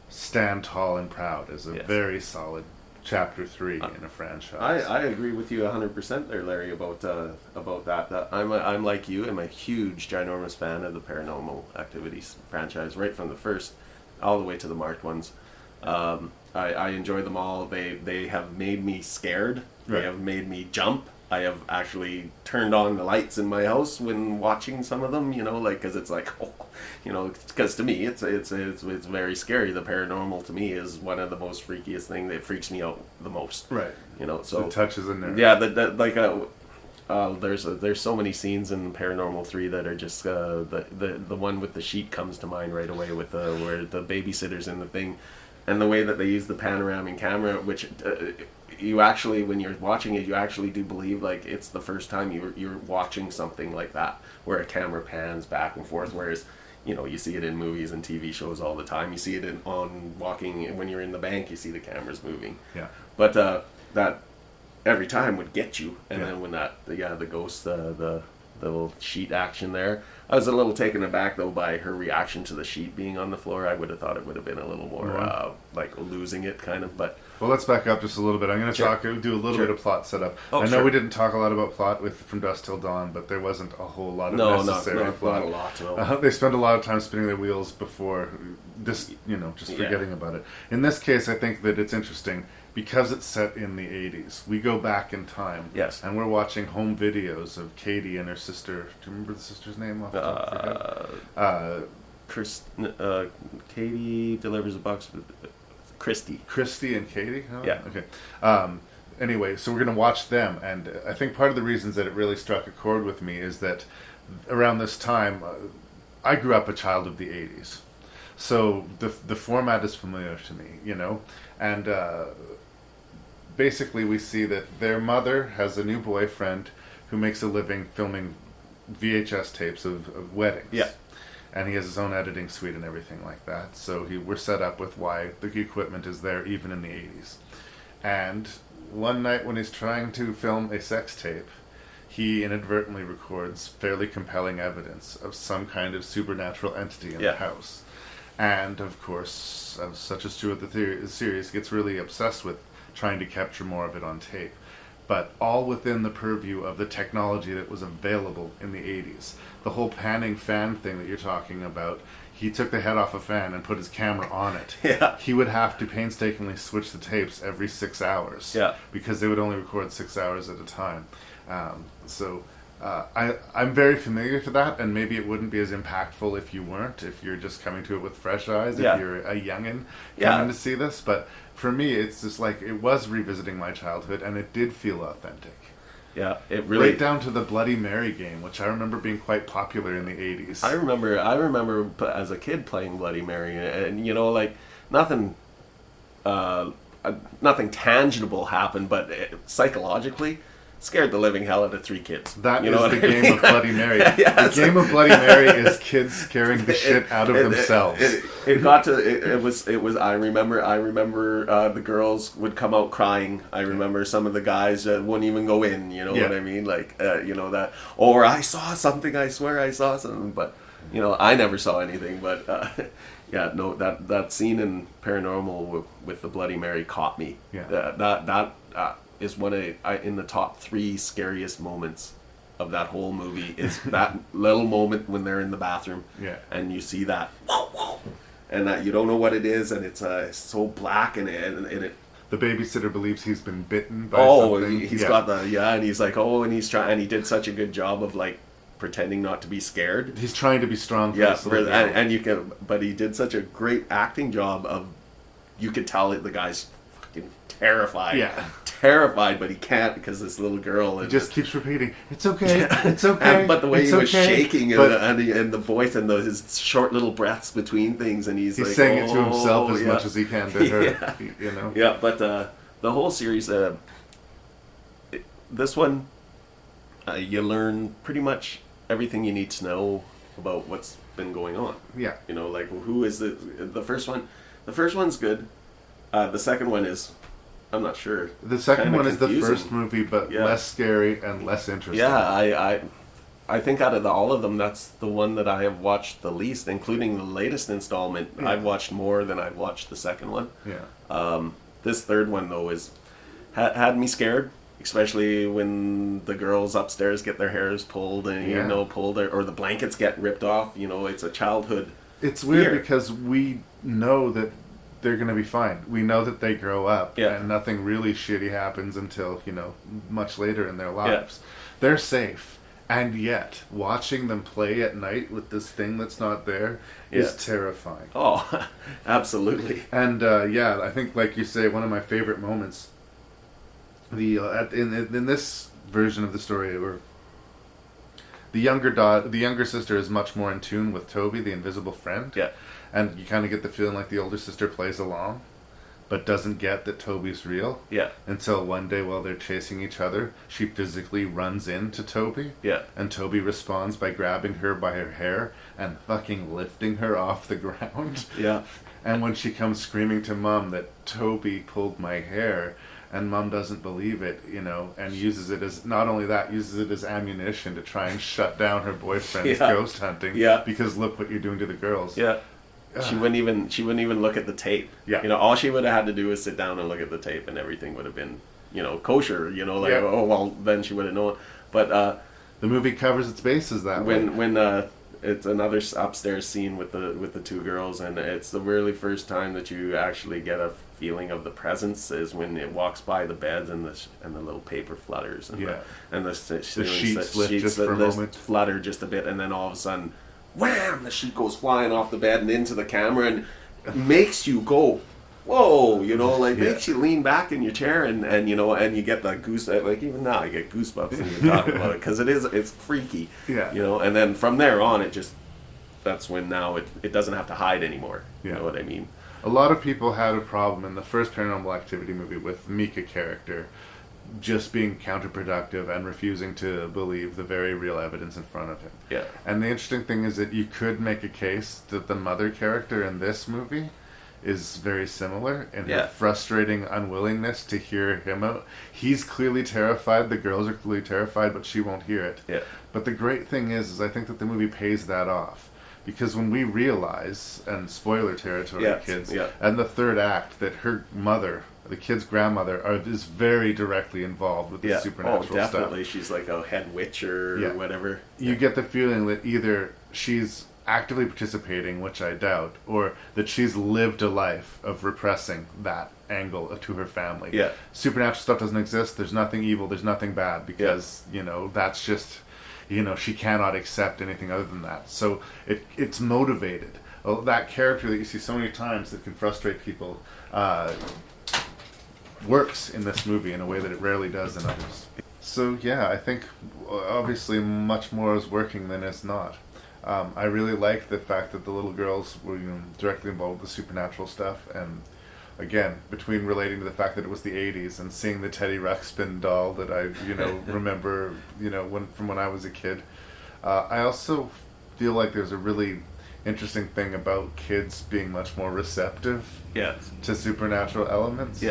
stand tall and proud as a very solid chapter 3 in a franchise. I agree with you 100% there, Larry, about that. I'm like you. I'm a huge, ginormous fan of the Paranormal Activities franchise, right from the first all the way to the marked ones. I enjoy them all. They have made me scared. They have made me jump. I have actually turned on the lights in my house when watching some of them, because it's like, because to me it's very scary. The paranormal to me is one of the most freakiest thing that freaks me out the most. Right. So it touches in there. Yeah, there's so many scenes in Paranormal 3 that are just the one with the sheet comes to mind right away with where the babysitter's in the thing, and the way that they use the panoramic camera, which you actually, when you're watching it, you actually do believe like it's the first time you're watching something like that, where a camera pans back and forth, whereas you see it in movies and TV shows all the time. You see it on walking, when you're in the bank, you see the cameras moving. Yeah. But that every time would get you, and then when the ghost, the little sheet action there, I was a little taken aback though by her reaction to the sheet being on the floor. I would have thought it would have been a little more like losing it kind of, but. Well, let's back up just a little bit. I'm going to do a little bit of plot setup. Oh, I know we didn't talk a lot about plot with From Dusk Till Dawn, but there wasn't a whole lot of necessary plot. Not a lot. No. They spent a lot of time spinning their wheels before just forgetting about it. In this case, I think that it's interesting because it's set in the 80s. We go back in time. Yes. And we're watching home videos of Katie and her sister. Do you remember the sister's name off the top of your head? Katie delivers a box. Christy and Katie? Oh, yeah. Okay. Anyway, so we're going to watch them, and I think part of the reasons that it really struck a chord with me is that around this time, I grew up a child of the 80s. So the format is familiar to me, and basically we see that their mother has a new boyfriend who makes a living filming VHS tapes of weddings. Yeah. And he has his own editing suite and everything like that. So we're set up with why the equipment is there even in the 80s. And one night when he's trying to film a sex tape, he inadvertently records fairly compelling evidence of some kind of supernatural entity in the house. And, of course, such as true of the series, gets really obsessed with trying to capture more of it on tape. but all within the purview of the technology that was available in the 80s. The whole panning fan thing that you're talking about, he took the head off a fan and put his camera on it. Yeah. He would have to painstakingly switch the tapes every 6 hours. Yeah. Because they would only record 6 hours at a time. I'm very familiar to that, and maybe it wouldn't be as impactful if you weren't, if you're just coming to it with fresh eyes, Yeah. if you're a youngin' Yeah. coming to see this. But for me, it's just like, it was revisiting my childhood, and it did feel authentic. Yeah, it really... Right down to the Bloody Mary game, which I remember being quite popular in the 80s. I remember as a kid playing Bloody Mary, and you know, like, nothing tangible happened, but psychologically scared the living hell out of 3 kids. That you know is the I mean? game of Bloody Mary. Yeah, the game of Bloody Mary is kids scaring the shit out of themselves. It got to it was I remember the girls would come out crying. I remember some of the guys wouldn't even go in. You know what I mean? Like you know that. Or I saw something. I swear I saw something, but you know I never saw anything. But yeah, no, that scene in Paranormal with the Bloody Mary caught me. Yeah. That is one in the top 3 scariest moments of that whole movie. Is that little moment when they're in the bathroom, and you see that, and that you don't know what it is, and it's so black, and it. The babysitter believes he's been bitten by something. He's got and he's like, and he's trying, and he did such a good job of like pretending not to be scared. He's trying to be strong. For this little girl. And you can, but he did such a great acting job of, you could tell that the guy's fucking terrified. Yeah. Terrified, but he can't because this little girl. He just keeps repeating, "It's okay, it's okay." But the way it's he was okay. shaking and the voice and his short little breaths between things, and he's like, saying it to himself as much as he can to her. Yeah. You know. Yeah, but the whole series, this one, you learn pretty much everything you need to know about what's been going on. Yeah. You know, like who is the first one? The first one's good. The second one is, I'm not sure. The second one is the confusing. first movie, but less scary and less interesting. Yeah, I think out of all of them, that's the one that I have watched the least, including the latest installment. Yeah. I've watched more than I've watched the second one. Yeah. This third one though had me scared, especially when the girls upstairs get their hairs pulled and pulled, or the blankets get ripped off. You know, it's a childhood. It's weird fear. because we know that they're going to be fine. We know that they grow up, and nothing really shitty happens until, you know, much later in their lives. Yeah. They're safe, and yet watching them play at night with this thing that's not there is terrifying. Oh, absolutely. And I think, like you say, one of my favorite moments, in this version of the story, where the younger sister is much more in tune with Toby, the invisible friend. Yeah. And you kind of get the feeling like the older sister plays along, but doesn't get that Toby's real. Yeah. Until one day while they're chasing each other, she physically runs into Toby. Yeah. And Toby responds by grabbing her by her hair and fucking lifting her off the ground. Yeah. And when she comes screaming to Mom that Toby pulled my hair, and Mom doesn't believe it, you know, and uses it as, not only that, uses it as ammunition to try and shut down her boyfriend's ghost hunting. Yeah. Because look what you're doing to the girls. Yeah. She wouldn't even look at the tape. Yeah. You know, all she would have had to do was sit down and look at the tape, and everything would have been, you know, kosher. You know, like oh well, then she would have known. But the movie covers its bases that way. When it's another upstairs scene with the 2 girls, and it's the really first time that you actually get a feeling of the presence is when it walks by the beds and the little paper flutters and the sheets lift just for a moment, flutter just a bit, and then all of a sudden, wham! The sheet goes flying off the bed and into the camera, and makes you go, whoa! You know, like makes you lean back in your chair, and you know, and you get that goose. Like even now, I get goosebumps when you talk about it because it's freaky. Yeah. You know, and then from there on, that's when now it doesn't have to hide anymore. Yeah. You know what I mean? A lot of people had a problem in the first Paranormal Activity movie with Mika character just being counterproductive and refusing to believe the very real evidence in front of him. Yeah. And the interesting thing is that you could make a case that the mother character in this movie is very similar in her frustrating unwillingness to hear him out. He's clearly terrified, the girls are clearly terrified, but she won't hear it. Yeah. But the great thing is I think that the movie pays that off. Because when we realize, and spoiler territory, kids, and the third act, that her mother the kid's grandmother, is very directly involved with the supernatural stuff. Definitely. She's like a head witch or whatever. You get the feeling that either she's actively participating, which I doubt, or that she's lived a life of repressing that angle to her family. Yeah. Supernatural stuff doesn't exist. There's nothing evil. There's nothing bad because, that's just, she cannot accept anything other than that. So it's motivated. Well, that character that you see so many times that can frustrate people works in this movie in a way that it rarely does in others. So yeah, I think obviously much more is working than is not. I really like the fact that the little girls were directly involved with the supernatural stuff, and again, between relating to the fact that it was the 80s and seeing the Teddy Ruxpin doll that I remember from when I was a kid. I also feel like there's a really interesting thing about kids being much more receptive to supernatural elements.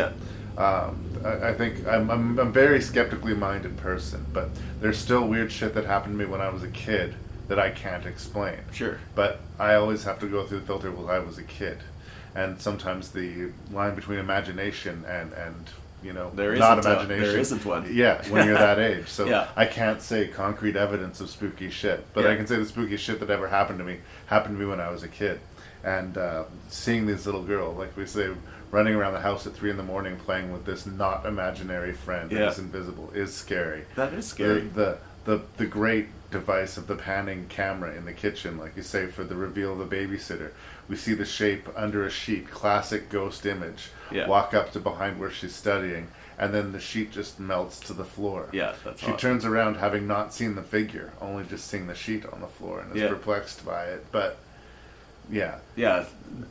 I think I'm a very skeptically minded person, but there's still weird shit that happened to me when I was a kid that I can't explain. Sure. But I always have to go through the filter, well, I was a kid. And sometimes the line between imagination and not imagination. There isn't one. Yeah, when you're that age. So yeah. I can't say concrete evidence of spooky shit, but I can say the spooky shit that ever happened to me when I was a kid. And seeing this little girl, like we say, running around the house at 3 a.m. playing with this not imaginary friend that's invisible is scary. That is scary. The great device of the panning camera in the kitchen, like you say, for the reveal of the babysitter. We see the shape under a sheet, classic ghost image. Yeah. Walk up to behind where she's studying, and then the sheet just melts to the floor. Yeah, that's She awesome. turns around having not seen the figure, only just seeing the sheet on the floor, and is perplexed by it. But yeah,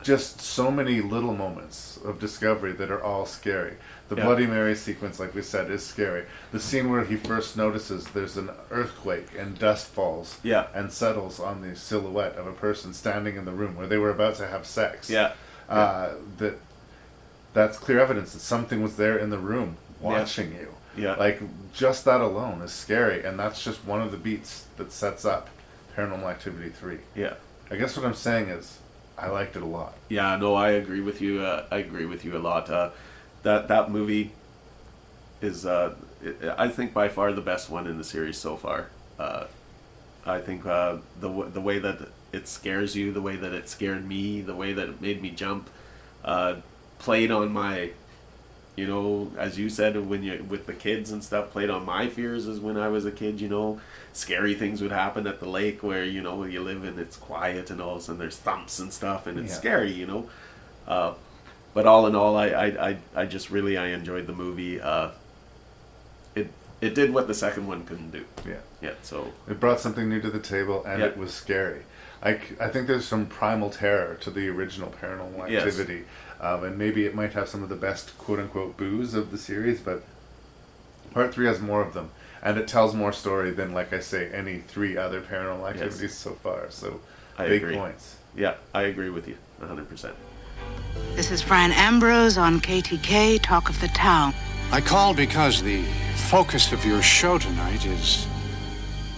just so many little moments of discovery that are all scary. The Bloody Mary sequence, like we said, is scary. The scene where he first notices there's an earthquake and dust falls and settles on the silhouette of a person standing in the room where they were about to have sex. That's clear evidence that something was there in the room watching you. Yeah. Like, just that alone is scary, and that's just one of the beats that sets up Paranormal Activity 3. Yeah. I guess what I'm saying is, I liked it a lot. Yeah, no, I agree with you. I agree with you a lot. That movie is, I think, by far the best one in the series so far. I think the way that it scares you, the way that it scared me, the way that it made me jump, played on my, as you said, when you with the kids and stuff, played on my fears as when I was a kid. Scary things would happen at the lake where you live and it's quiet, and all of a sudden there's thumps and stuff, and it's scary. But all in all, I just really enjoyed the movie. It did what the second one couldn't do. Yeah. So it brought something new to the table, and it was scary. I think there's some primal terror to the original Paranormal Activity. And maybe it might have some of the best quote-unquote boos of the series, but Part 3 has more of them, and it tells more story than, like I say, any 3 other Paranormal Activities so far, so I big agree. Points. Yeah, I agree with you 100%. This is Fran Ambrose on KTK, Talk of the Town. I called because the focus of your show tonight is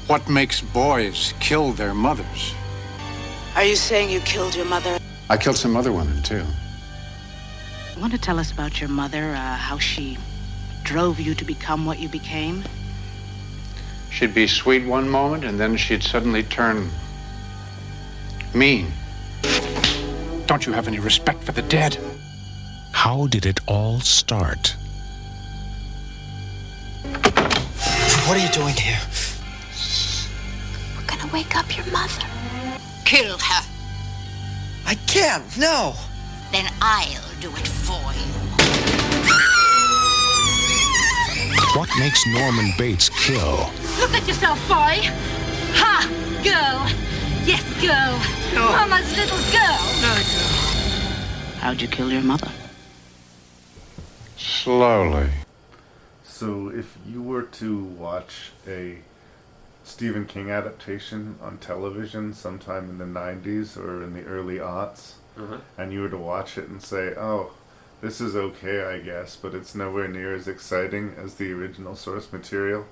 what makes boys kill their mothers. Are you saying you killed your mother? I killed some other women, too. You want to tell us about your mother, how she drove you to become what you became? She'd be sweet one moment, and then she'd suddenly turn mean. Don't you have any respect for the dead? How did it all start? What are you doing here? We're gonna wake up your mother. Kill her. I can't, no. Then I'll do it for you. What makes Norman Bates kill? Look at yourself, boy. Ha! Girl. Yes, girl. No. Mama's little girl. No. How'd you kill your mother? Slowly. So if you were to watch a Stephen King adaptation on television sometime in the 90s or in the early aughts, and you were to watch it and say, oh, this is okay, I guess, but it's nowhere near as exciting as the original source material,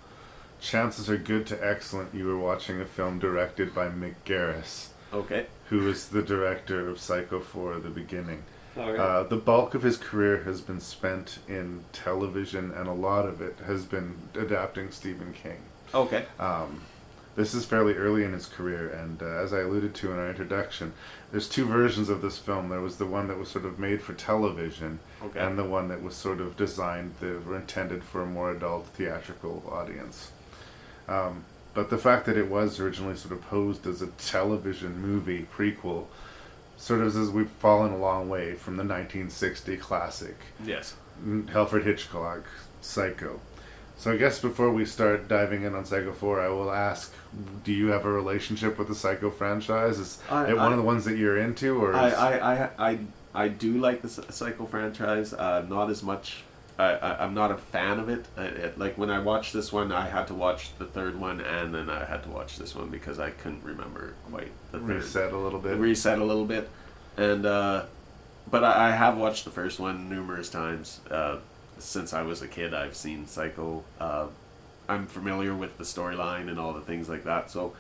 chances are good to excellent you were watching a film directed by Mick Garris, Okay. who is the director of Psycho 4, The Beginning. All right. The bulk of his career has been spent in television, and a lot of it has been adapting Stephen King. Okay. This is fairly early in his career, and as I alluded to in our introduction, there's two versions of this film. There was the one that was sort of made for television, Okay. and the one that was sort of designed, that were intended for a more adult theatrical audience. But the fact that it was originally sort of posed as a television movie prequel, sort of as we've fallen a long way from the 1960 classic. Yes. Alfred Hitchcock, Psycho. So I guess before we start diving in on Psycho 4, I will ask, do you have a relationship with the Psycho franchise? Is it one of the ones that you're into? Or I do like the Psycho franchise, not as much. I'm not a fan of it. Like when I watched this one, I had to watch the third one, and then I had to watch this one because I couldn't remember quite the third. Reset a little bit. And but I have watched the first one numerous times. Since I was a kid, I've seen Psycho. I'm familiar with the storyline and all the things like that. So,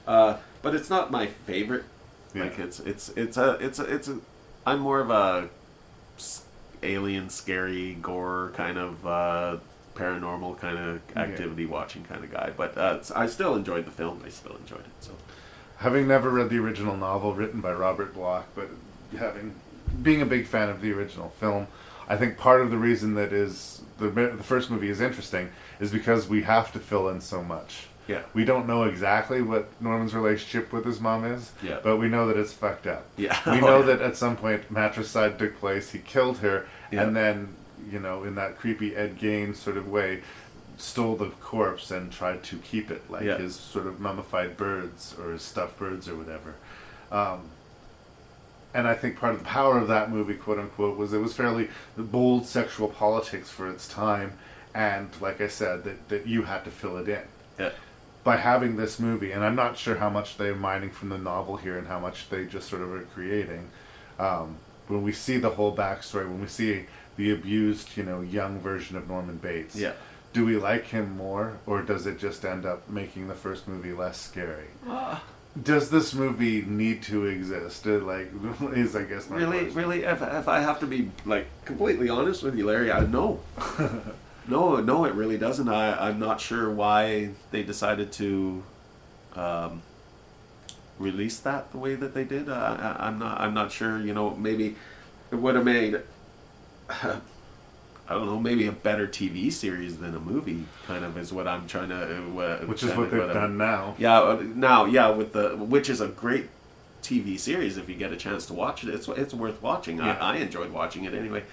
but it's not my favorite. Yeah. Like it's a. I'm more of a alien, scary, gore kind of paranormal kind of activity watching kind of guy. But I still enjoyed the film. I still enjoyed it. So, having never read the original novel written by Robert Bloch, but being a big fan of the original film, I think part of the reason that is the first movie is interesting is because we have to fill in so much. Yeah. We don't know exactly what Norman's relationship with his mom is, Yeah. but we know that it's fucked up. Yeah. We know that at some point matricide took place, he killed her, Yeah. and then, in that creepy Ed Gein sort of way, stole the corpse and tried to keep it, like his sort of mummified birds or his stuffed birds or whatever. And I think part of the power of that movie, quote unquote, was it was fairly bold sexual politics for its time, and like I said, that you had to fill it in. Yeah. By having this movie, and I'm not sure how much they're mining from the novel here and how much they just sort of are creating. When we see the whole backstory, when we see the abused, young version of Norman Bates, do we like him more, or does it just end up making the first movie less scary? Does this movie need to exist? Is I guess my question. Really, if I have to be like completely honest with you, Larry, no. No, it really doesn't. I'm not sure why they decided to release that the way that they did. I'm not sure. Maybe it would have made I don't know, maybe a better TV series than a movie. Kind of is what I'm trying to. Which is what they've done now. Which is a great TV series if you get a chance to watch it. It's worth watching. Yeah. I enjoyed watching it anyway.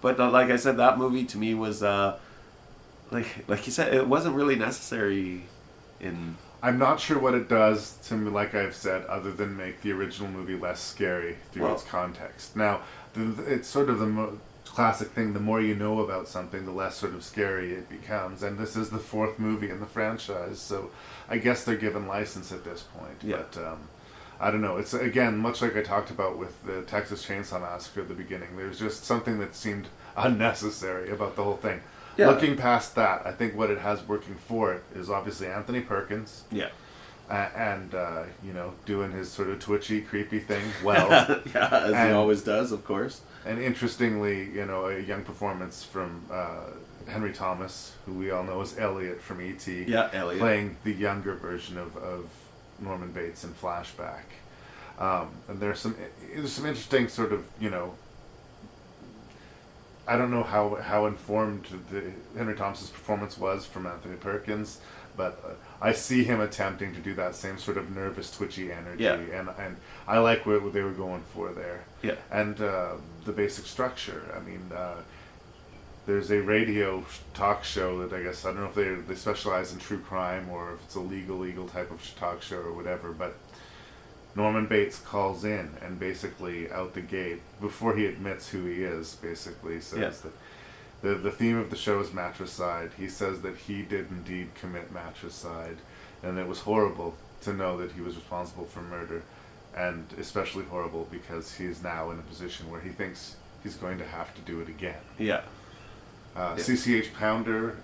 But like I said, that movie to me was. Like you said, it wasn't really necessary in... I'm not sure what it does to me, like I've said, other than make the original movie less scary through its context. Now, it's sort of the classic thing, the more you know about something, the less sort of scary it becomes. And this is the fourth movie in the franchise, so I guess they're given license at this point. Yeah. But I don't know. It's, again, much like I talked about with the Texas Chainsaw Massacre at the beginning. There's just something that seemed unnecessary about the whole thing. Yeah. Looking past that, I think what it has working for it is obviously Anthony Perkins. Yeah. And doing his sort of twitchy, creepy thing well. As he always does, of course. And interestingly, a young performance from Henry Thomas, who we all know as Elliot from E.T. Yeah, Elliot. Playing the younger version of Norman Bates in flashback. And there's some interesting sort of, I don't know how informed Henry Thomas's performance was from Anthony Perkins, but I see him attempting to do that same sort of nervous, twitchy energy, and I like what they were going for there. Yeah. And the basic structure. I mean, there's a radio talk show that I guess, I don't know if they specialize in true crime or if it's a legal type of talk show or whatever, but Norman Bates calls in and basically out the gate, before he admits who he is, basically says that the theme of the show is matricide. He says that he did indeed commit matricide, and it was horrible to know that he was responsible for murder, and especially horrible because he is now in a position where he thinks he's going to have to do it again. Yeah. CCH Pounder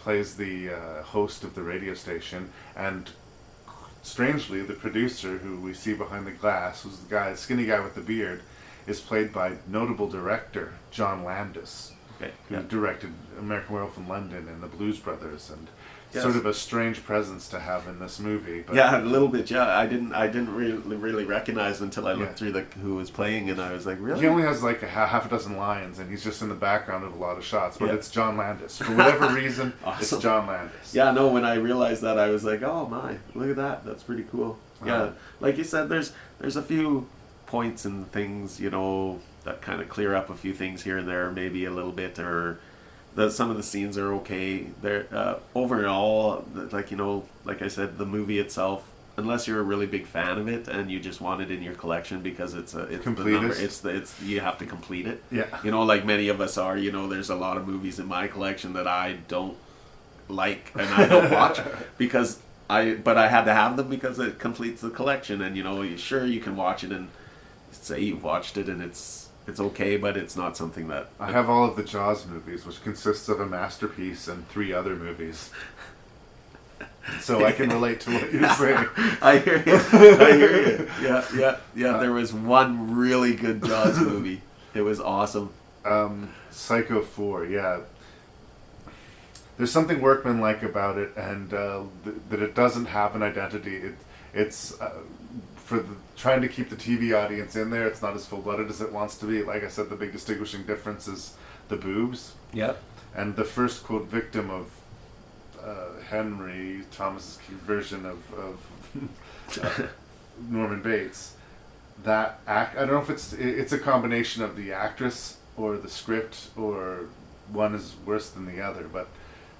plays the host of the radio station, and strangely, the producer who we see behind the glass, who's the skinny guy with the beard, is played by notable director John Landis, who directed American Werewolf in London and The Blues Brothers, and sort of a strange presence to have in this movie. But yeah, a little bit. Yeah, I didn't really recognize until I looked through who was playing, and I was like, really? He only has like half a dozen lines, and he's just in the background of a lot of shots. But it's John Landis for whatever reason. Awesome. It's John Landis. Yeah, no. When I realized that, I was like, oh my, look at that. That's pretty cool. Yeah, like you said, there's a few points and things, that kind of clear up a few things here and there, maybe a little bit, or some of the scenes are okay. They're overall, like I said, the movie itself, unless you're a really big fan of it and you just want it in your collection because it's the number, it's you have to complete it. Yeah. Like many of us are. There's a lot of movies in my collection that I don't like and I don't watch because but I had to have them because it completes the collection. And sure, you can watch it and say you've watched it and it's okay, but it's not something that... I have all of the Jaws movies, which consists of a masterpiece and 3 other movies. So I can relate to what you're saying. I hear you. Yeah. There was one really good Jaws movie. It was awesome. Psycho 4, yeah. There's something workmanlike about it, and that it doesn't have an identity. It's for trying to keep the TV audience in there. It's not as full-blooded as it wants to be. Like I said, the big distinguishing difference is the boobs. Yeah. And the first, quote, victim of Henry Thomas's version of Norman Bates. I don't know if it's a combination of the actress or the script, or one is worse than the other, but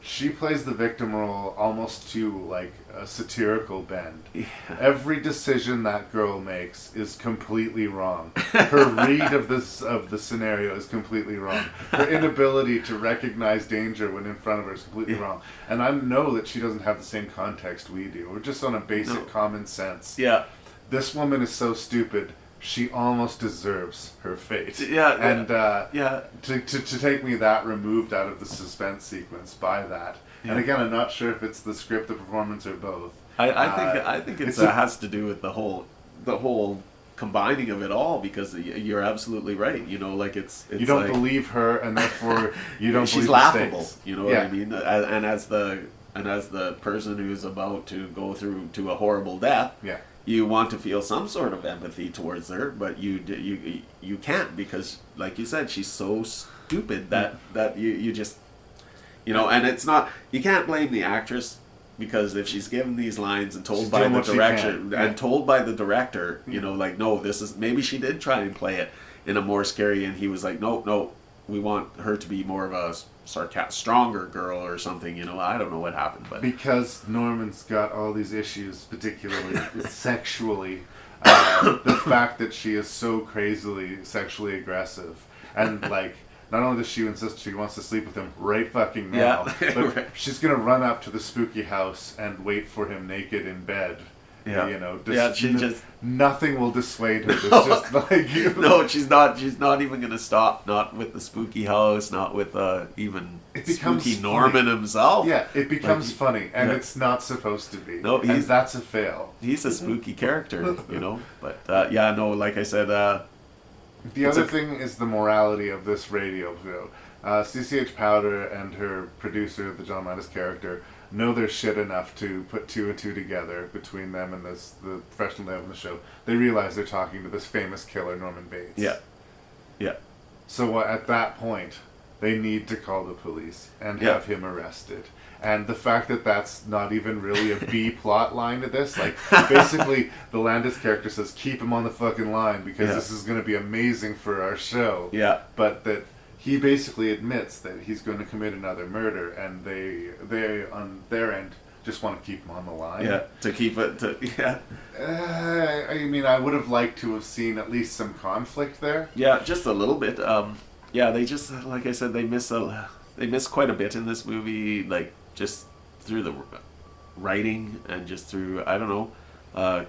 she plays the victim role almost to like a satirical bend. Yeah. Every decision that girl makes is completely wrong. Her read of the scenario is completely wrong. Her inability to recognize danger when in front of her is completely wrong. And I know that she doesn't have the same context we do. We're just on a basic common sense. Yeah. This woman is so stupid. She almost deserves her fate. Yeah, and to take me that removed out of the suspense sequence by that, and again, I'm not sure if it's the script, the performance, or both. I think it has to do with the whole combining of it all, because you're absolutely right. Like it's you don't believe her, and therefore you don't. She's believe laughable. The stakes. You know what I mean? And as the person who's about to go through to a horrible death. Yeah. You want to feel some sort of empathy towards her, but you can't, because, like you said, she's so stupid that you just, and it's not, you can't blame the actress, because if she's given these lines and told by the director, like, no, this is, maybe she did try and play it in a more scary, and he was like, no, we want her to be more of a stronger girl or something, I don't know what happened, but because Norman's got all these issues, particularly sexually, the fact that she is so crazily sexually aggressive, and like, not only does she insist she wants to sleep with him right fucking now, but right. She's gonna run up to the spooky house and wait for him naked in bed. Yeah, nothing will dissuade her. It's just like no, she's not even gonna stop. Not with the spooky house. Not with even spooky Norman himself. Yeah, it becomes funny, and it's not supposed to be. No, that's a fail. He's a spooky character, But like I said, the other thing is the morality of this radio show. CCH Powder and her producer, the John Landis character, know their shit enough to put 2 and 2 together between them and the professional they have on the show. They realize they're talking to this famous killer, Norman Bates. Yeah. So at that point, they need to call the police and have him arrested. And the fact that that's not even really a B plot line to this, like, basically the Landis character says, keep him on the fucking line because this is going to be amazing for our show. Yeah. But that he basically admits that he's going to commit another murder, and they on their end just want to keep him on the line. Yeah, to keep it. I mean, I would have liked to have seen at least some conflict there. Yeah, just a little bit. They just, like I said, they miss quite a bit in this movie, like just through the writing and just through, I don't know.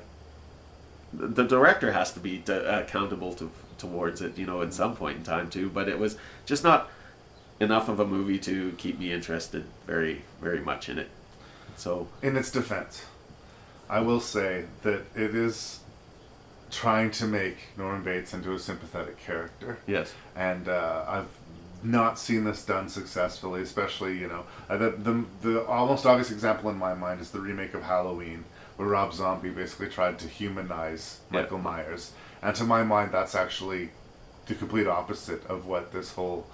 The director has to be accountable towards it, at some point in time too. But it was just not enough of a movie to keep me interested very, very much in it. So, in its defense, I will say that it is trying to make Norman Bates into a sympathetic character. Yes. And I've not seen this done successfully, especially, the almost obvious example in my mind is the remake of Halloween, where Rob Zombie basically tried to humanize Michael Myers. And to my mind, that's actually the complete opposite of what this whole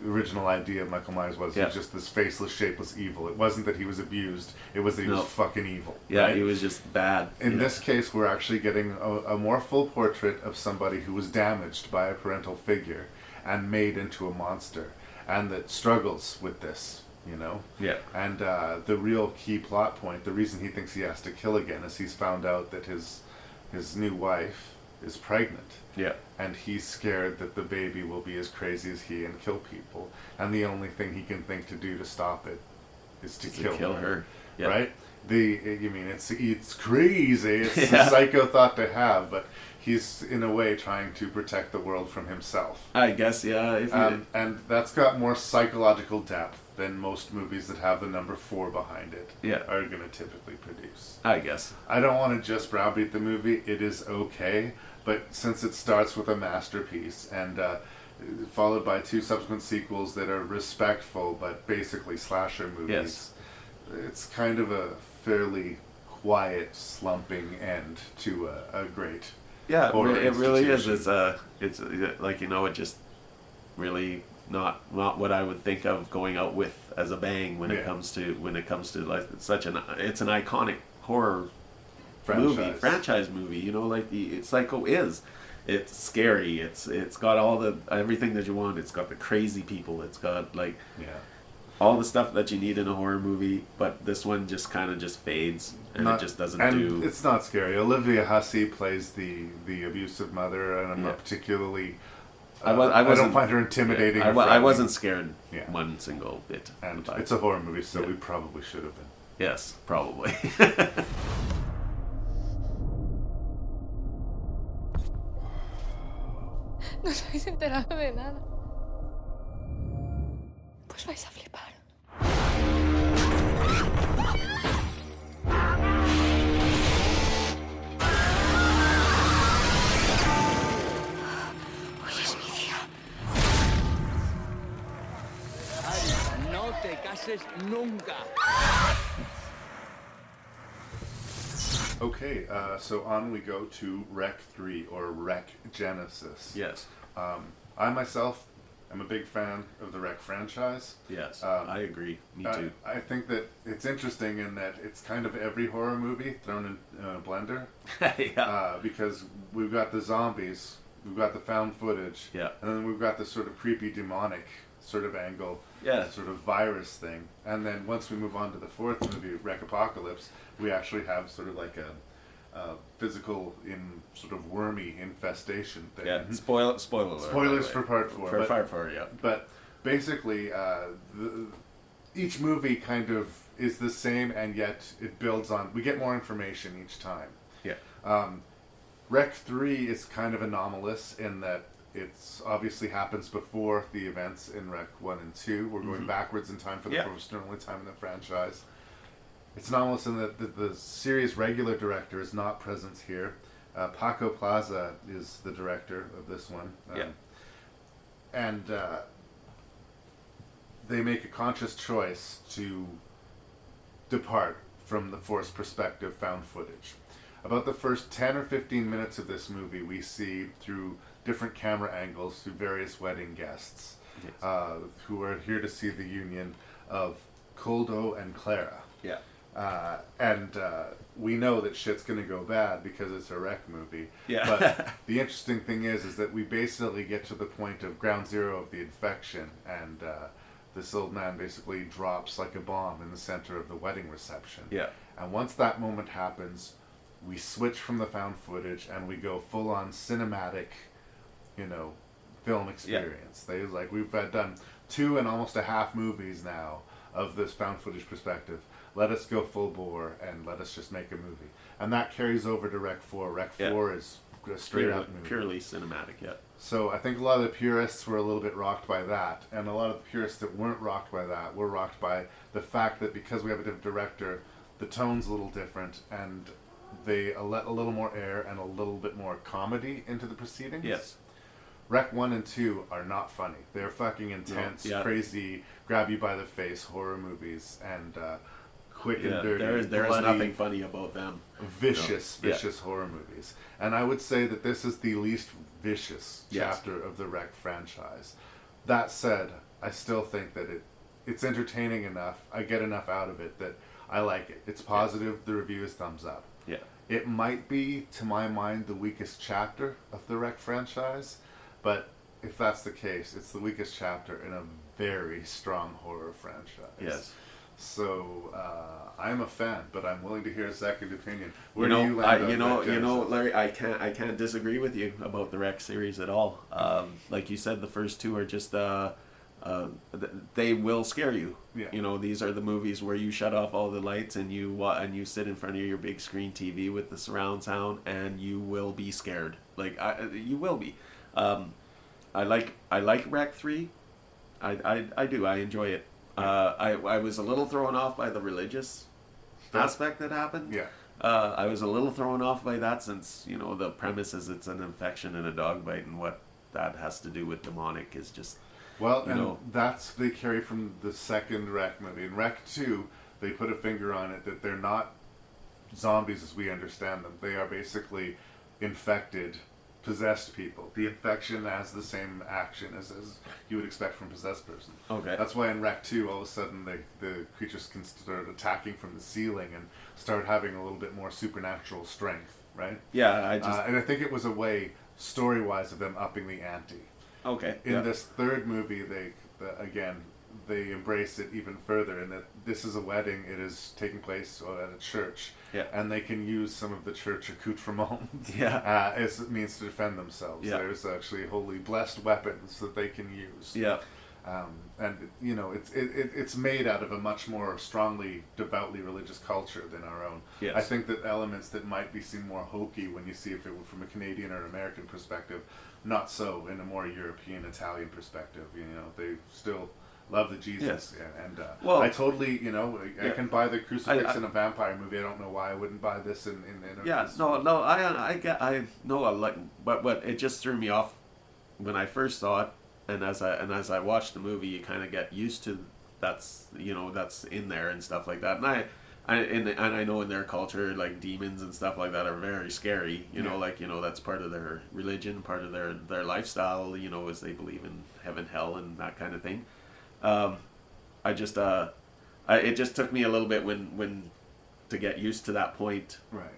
original idea of Michael Myers was. He was just this faceless, shapeless evil. It wasn't that he was abused, it was that he was fucking evil. Yeah, right? he was just bad. In this case, we're actually getting a more full portrait of somebody who was damaged by a parental figure and made into a monster, and that struggles with this, Yeah. And the real key plot point, the reason he thinks he has to kill again, is he's found out that his new wife is pregnant. Yeah. And he's scared that the baby will be as crazy as he and kill people. And the only thing he can think to do to stop it is to kill her. Yeah. Right? It's crazy. It's a psycho thought to have, but he's in a way trying to protect the world from himself. I guess, yeah. And that's got more psychological depth than most movies that have the number 4 behind it are going to typically produce. I guess. I don't want to just browbeat the movie. It is okay, but since it starts with a masterpiece and followed by 2 subsequent sequels that are respectful but basically slasher movies, it's kind of a fairly quiet, slumping end to a great horror it really is. institution. It's like, it just really not what I would think of going out with as a bang when it comes to like it's an iconic horror franchise movie. Like the Psycho is. It's scary. It's got everything that you want. It's got the crazy people. It's got all the stuff that you need in a horror movie. But this one just kind of fades, and it just doesn't do. It's not scary. Olivia Hussey plays the abusive mother, and I'm not particularly. I don't find her intimidating. I wasn't scared one single bit. And it's a horror movie, so we probably should have been. Yes, probably. No os habéis enterado de nada. Pues vais a flipar. Hoy es mi día. Ari, no te cases nunca. Okay, so on we go to Rec 3, or Rec Genesis. Yes. I myself am a big fan of the Rec franchise. Yes, I agree. Me too. I think that it's interesting in that it's kind of every horror movie thrown in a blender. Because we've got the zombies, we've got the found footage, and then we've got this sort of creepy demonic sort of angle, sort of virus thing. And then once we move on to the 4th movie, Rec Apocalypse, we actually have sort of like a physical sort of wormy infestation thing. Yeah, spoiler alert. Spoilers for part 4. For part 4, yeah. But basically, each movie kind of is the same, and yet it builds on. We get more information each time. Yeah. Rec 3 is kind of anomalous in that it's obviously happens before the events in Rec 1 and 2. We're going backwards in time for the first and only time in the franchise. It's anomalous in that the series regular director is not present here. Paco Plaza is the director of this one. And they make a conscious choice to depart from the forced perspective found footage. About the first 10 or 15 minutes of this movie, we see through different camera angles through various wedding guests who are here to see the union of Coldo and Clara. Yeah. And we know that shit's going to go bad because it's a Rec movie. Yeah. But the interesting thing is that we basically get to the point of ground zero of the infection, and this old man basically drops like a bomb in the center of the wedding reception. Yeah. And once that moment happens, we switch from the found footage and we go full on cinematic, film experience. We've done 2 and almost a half movies now of this found footage perspective. Let us go full bore and let us just make a movie. And that carries over to Rec 4. Rec 4 is a straight up movie. Purely cinematic, So I think a lot of the purists were a little bit rocked by that. And a lot of the purists that weren't rocked by that were rocked by the fact that because we have a different director, the tone's a little different, and they let a little more air and a little bit more comedy into the proceedings. Yes. Rec 1 and 2 are not funny. They're fucking intense, crazy, grab you by the face horror movies, and quick and dirty. There is nothing funny about them. Vicious horror movies. And I would say that this is the least vicious chapter of the Rec franchise. That said, I still think that it's entertaining enough. I get enough out of it that I like it. It's positive. The review is thumbs up. Yeah. It might be, to my mind, the weakest chapter of the Rec franchise, but if that's the case, it's the weakest chapter in a very strong horror franchise. Yes. So I'm a fan, but I'm willing to hear a second opinion. Where do you land on Larry, I can't disagree with you about the Rec series at all. Like you said, the first two are just they will scare you. Yeah. You know, these are the movies where you shut off all the lights and you sit in front of your big screen TV with the surround sound, and you will be scared. Like you will be. I like Rec 3. I do. I enjoy it. I was a little thrown off by the religious aspect that happened. Yeah. I was a little thrown off by that, since, you know, the premise is it's an infection and a dog bite, and what that has to do with demonic is just... Well, and that's they carry from the second Rec movie. In Rec 2, they put a finger on it that they're not zombies as we understand them. They are basically infected, possessed people. The infection has the same action as you would expect from a possessed person. Okay. That's why in Rec 2, all of a sudden, the creatures can start attacking from the ceiling and start having a little bit more supernatural strength, right? Yeah, and I think it was a way, story-wise, of them upping the ante. Okay. In this third movie, they embrace it even further, in that this is a wedding. It is taking place at a church, and they can use some of the church accoutrements as a means to defend themselves. Yeah. There's actually holy blessed weapons that they can use. Yeah. And you know, it's made out of a much more strongly, devoutly religious culture than our own. Yes. I think that elements that might be seen more hokey when you see if it were from a Canadian or American perspective, not so in a more European, Italian perspective. You know, they still love the Jesus. Yes. And well, I totally, you know, I can buy the crucifix in a vampire movie. I don't know why I wouldn't buy this in but it just threw me off when I first saw it. And as I watched the movie, you kind of get used to that's in there and stuff like that. And I know in their culture, like, demons and stuff like that are very scary. You know, like, you know, that's part of their religion, part of their lifestyle. You know, as they believe in heaven, hell, and that kind of thing. It just took me a little bit when to get used to that point. Right.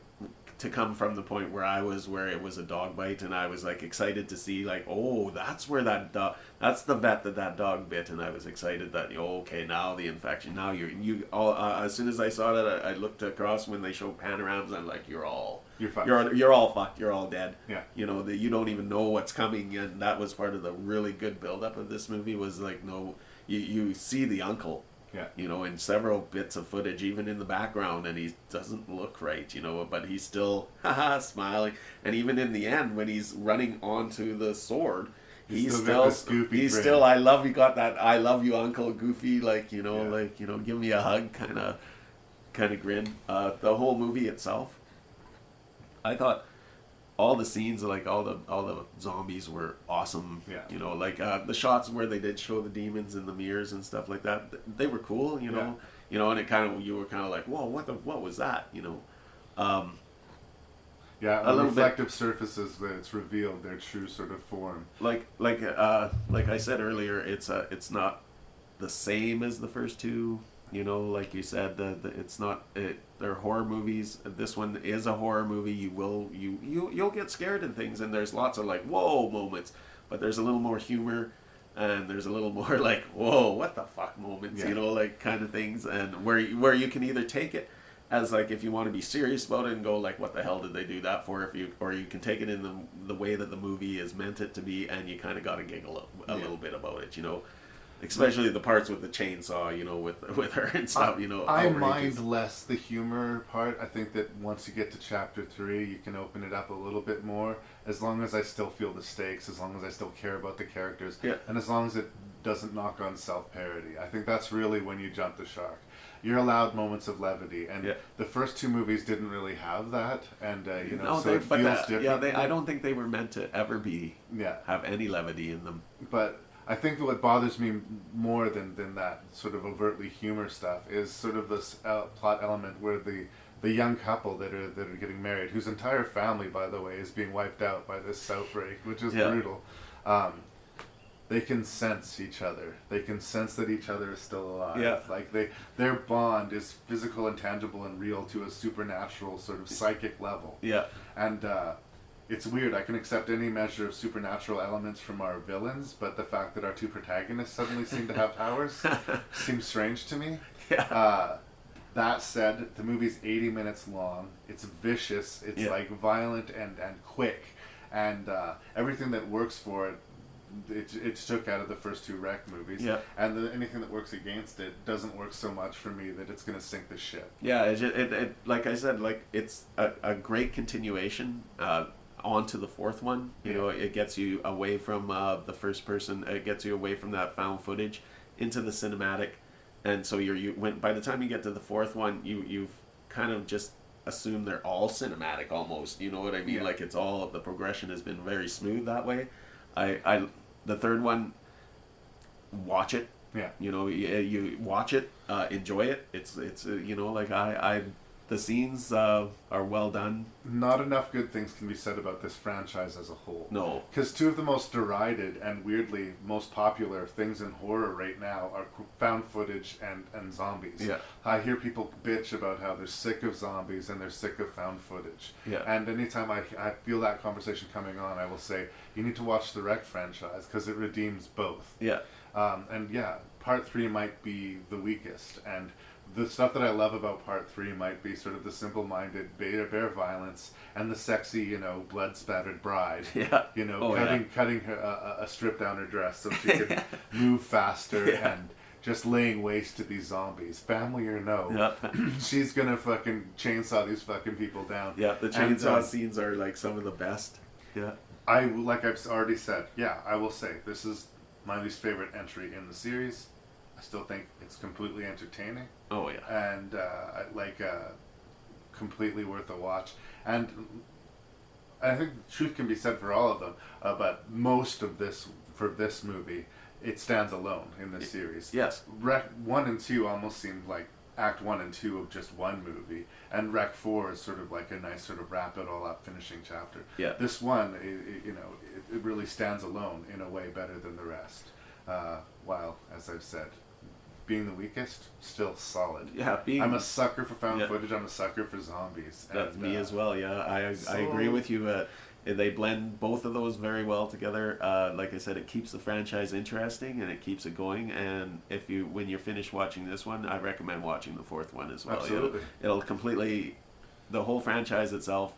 To come from the point where I was, where it was a dog bite, and I was like excited to see, like, oh, that's where that's the vet that dog bit, and I was excited that, okay, now the infection, now as soon as I saw that, I looked across when they showed panoramas, I'm like, you're all fucked, you're all dead. Yeah. You know, that you don't even know what's coming, and that was part of the really good build up of this movie, was like, no, you see the uncle. Yeah. You know, in several bits of footage, even in the background, and he doesn't look right, you know, but he's still smiling. And even in the end, when he's running onto the sword, he's still I love you, got that I love you, Uncle Goofy, like, you know, like, you know, give me a hug kind of grin. The whole movie itself, I thought all the scenes, like all the zombies were awesome. Yeah. You know, like the shots where they did show the demons in the mirrors and stuff like that, they were cool. You know, Yeah. You know, and you were kind of like, whoa, what was that? You know. On reflective surfaces, that it's revealed their true sort of form. Like I said earlier, it's not the same as the first two. You know, like you said, they're horror movies. This one is a horror movie. You'll get scared in things, and there's lots of like whoa moments, but there's a little more humor, and there's a little more like whoa, what the fuck moments, you know, like kind of things, and where you can either take it as like, if you want to be serious about it and go like, what the hell did they do that for? Or you can take it in the way that the movie is meant it to be, and you kind of got to giggle a little bit about it, you know. Especially the parts with the chainsaw, you know, with her and stuff, you know. I outrageous. mind less the humor part. I think that once you get to chapter 3, you can open it up a little bit more, as long as I still feel the stakes, as long as I still care about the characters, and as long as it doesn't knock on self-parody. I think that's really when you jump the shark. You're allowed moments of levity, and the first 2 movies didn't really have that, and you know, so it feels different. Yeah, I don't think they were meant to ever have any levity in them. But I think what bothers me more than that sort of overtly humor stuff is sort of this plot element where the young couple that are getting married, whose entire family, by the way, is being wiped out by this outbreak, which is brutal. They can sense each other. They can sense that each other is still alive. Yeah. Like their bond is physical and tangible and real to a supernatural sort of psychic level. Yeah. And it's weird. I can accept any measure of supernatural elements from our villains, but the fact that our 2 protagonists suddenly seem to have powers seems strange to me. Yeah. That said, the movie's 80 minutes long. It's vicious. It's like violent and quick, and everything that works for it took out of the first 2 Wreck movies. Yeah. And anything that works against it doesn't work so much for me that it's going to sink the ship. Yeah, it like I said, like it's a great continuation onto the 4th one. You know, it gets you away from the first person. It gets you away from that found footage into the cinematic, and so by the time you get to the 4th one, you've kind of just assume they're all cinematic almost. You know what I mean? Like it's all the progression has been very smooth that way. The 3rd one, watch it. Yeah. You know, you watch it, enjoy it. It's you know, like the scenes are well done. Not enough good things can be said about this franchise as a whole. No. Because 2 of the most derided and weirdly most popular things in horror right now are found footage and zombies. Yeah. I hear people bitch about how they're sick of zombies and they're sick of found footage. Yeah. And anytime I feel that conversation coming on, I will say, you need to watch the Wreck franchise because it redeems both. Yeah. And part 3 might be the weakest, and the stuff that I love about part 3 might be sort of the simple-minded bare violence and the sexy, you know, blood-spattered bride. Yeah. You know, cutting her a strip down her dress so she can move faster and just laying waste to these zombies. Family or no, she's gonna fucking chainsaw these fucking people down. Yeah, the chainsaw scenes are like some of the best. Yeah. Like I've already said, I will say this is my least favorite entry in the series. I still think it's completely entertaining. Oh yeah. And completely worth a watch. And I think the truth can be said for all of them, but most of this, for this movie, it stands alone in this series. Yes. Wreck 1 and 2 almost seemed like Act 1 and 2 of just one movie, and Wreck 4 is sort of like a nice sort of wrap it all up finishing chapter. Yeah. This one, it really stands alone in a way better than the rest. While, as I've said, being the weakest, still solid. Yeah, I'm a sucker for found footage. I'm a sucker for zombies. That's me as well. Yeah, I agree with you. They blend both of those very well together. Like I said, it keeps the franchise interesting and it keeps it going. And when you're finished watching this one, I recommend watching the 4th one as well. Absolutely. It'll completely, the whole franchise itself